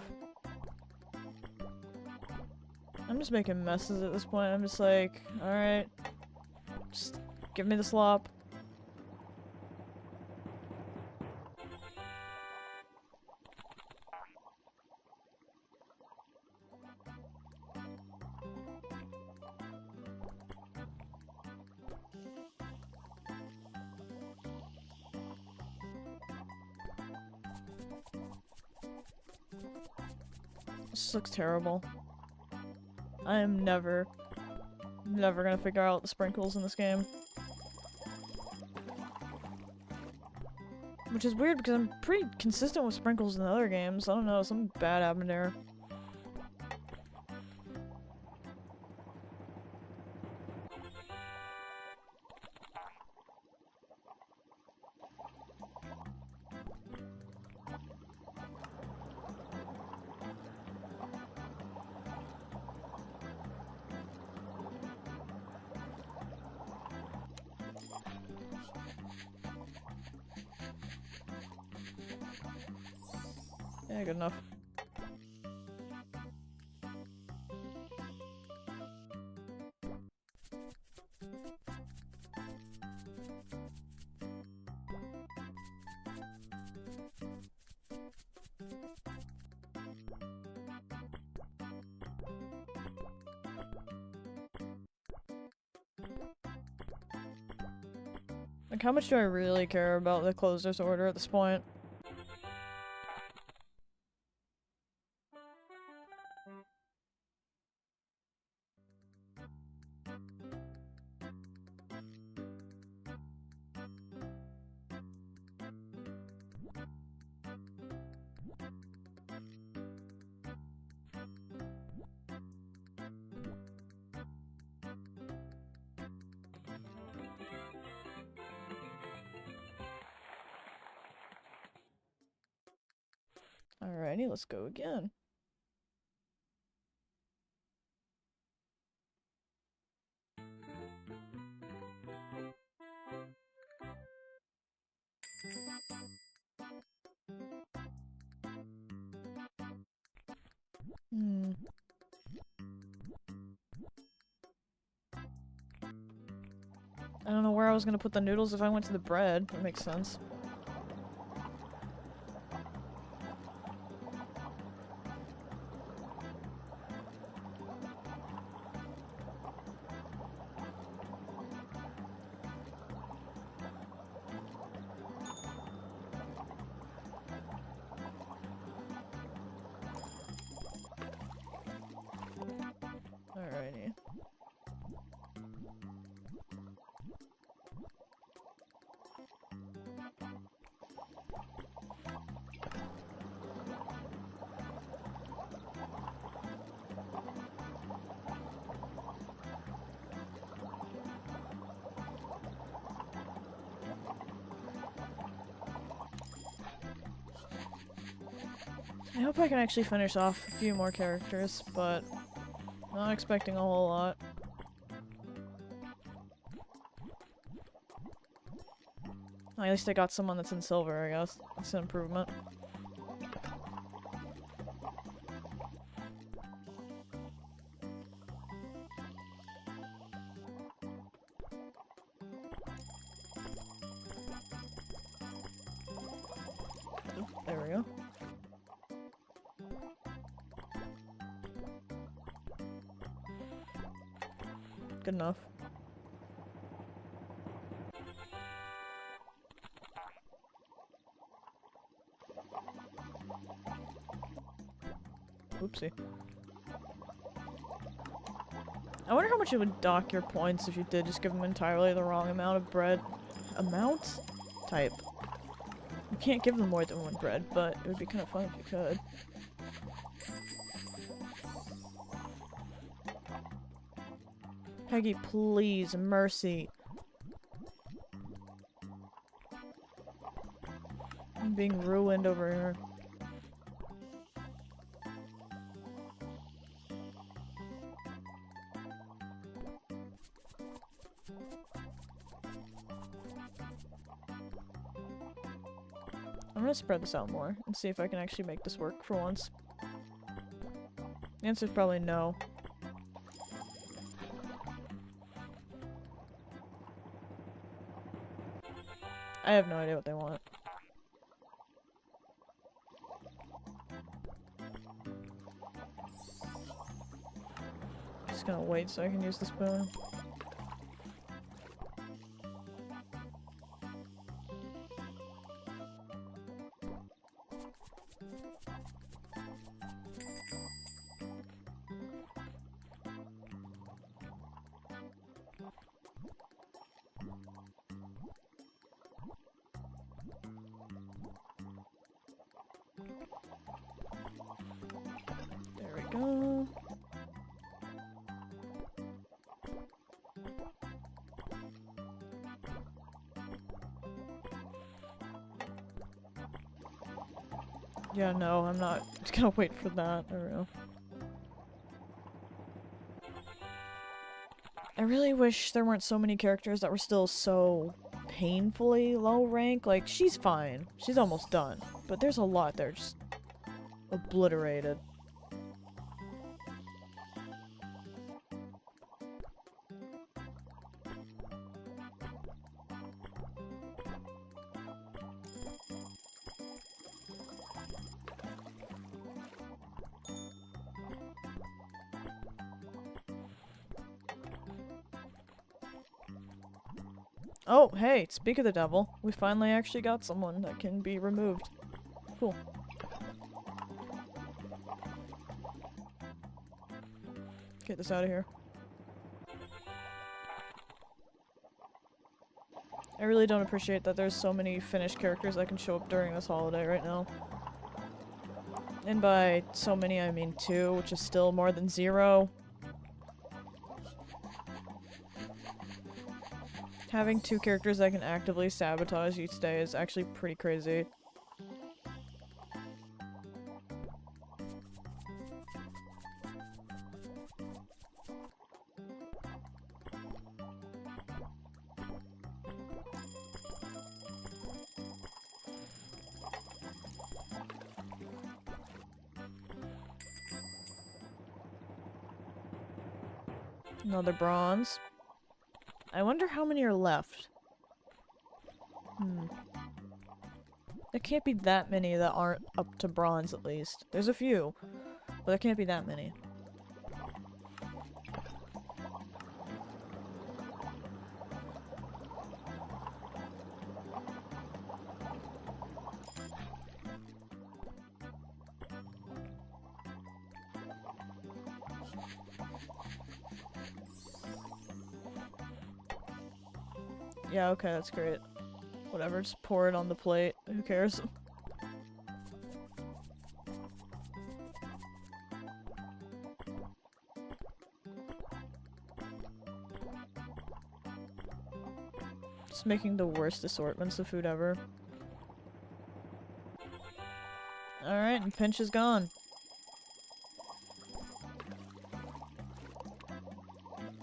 I'm just making messes at this point. I'm just like, alright. Just give me the slop. This looks terrible. I am never gonna figure out the sprinkles in this game. Which is weird because I'm pretty consistent with sprinkles in the other games. I don't know, something bad happened there. Yeah, good enough. Like, how much do I really care about the closer's order at this point? Alrighty, let's go again. I don't know where I was gonna put the noodles if I went to the bread. That makes sense. Alrighty. I hope I can actually finish off a few more characters, but not expecting a whole lot. At least I got someone that's in silver, I guess. That's an improvement. Oop, there we go. Good enough. Oopsie. I wonder how much it would dock your points if you did just give them entirely the wrong amount of bread. Amount? Type. You can't give them more than one bread, but it would be kind of fun if you could. Peggy, please, mercy. I'm being ruined over here. I'm gonna spread this out more and see if I can actually make this work for once. The answer's probably no. I have no idea what they want. Just gonna wait so I can use the spoon. There we go. Yeah, no, I'm not just gonna wait for that. There we go. I really wish there weren't so many characters that were still so painfully low rank. Like, she's fine. She's almost done. But there's a lot that are just obliterated. Oh, hey, speak of the devil. We finally actually got someone that can be removed. Cool. Get this out of here. I really don't appreciate that there's so many finished characters that can show up during this holiday right now. And by so many, I mean 2, which is still more than 0. Having 2 characters that can actively sabotage each day is actually pretty crazy. Another bronze. I wonder how many are left. There can't be that many that aren't up to bronze, at least. There's a few, but there can't be that many. Yeah, okay, that's great. Whatever, just pour it on the plate. Who cares? Just making the worst assortments of food ever. Alright, and Pinch is gone.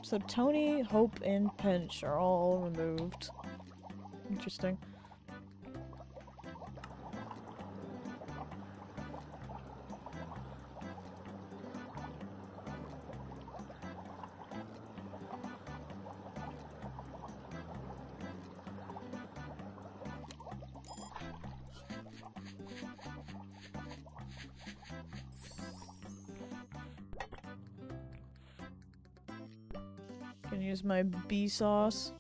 So Tony, Hope, and Pinch are all removed. Interesting. Gonna use my bee sauce.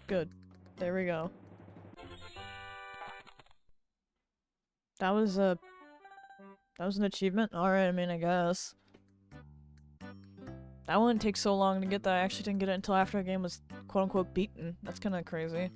Good. There we go. That was an achievement? Alright, I mean, I guess. That one takes so long to get that I actually didn't get it until after the game was quote-unquote beaten. That's kinda crazy.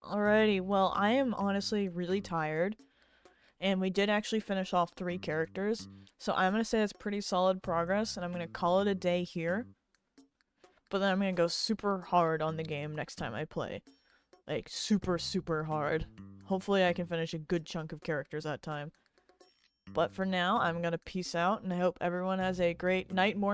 Alrighty, well, I am honestly really tired. And we did actually finish off 3 characters. So I'm gonna say it's pretty solid progress, and I'm gonna call it a day here. But then I'm gonna go super hard on the game next time I play. Like, super, super hard. Hopefully I can finish a good chunk of characters that time. But for now, I'm gonna peace out, and I hope everyone has a great night, morning,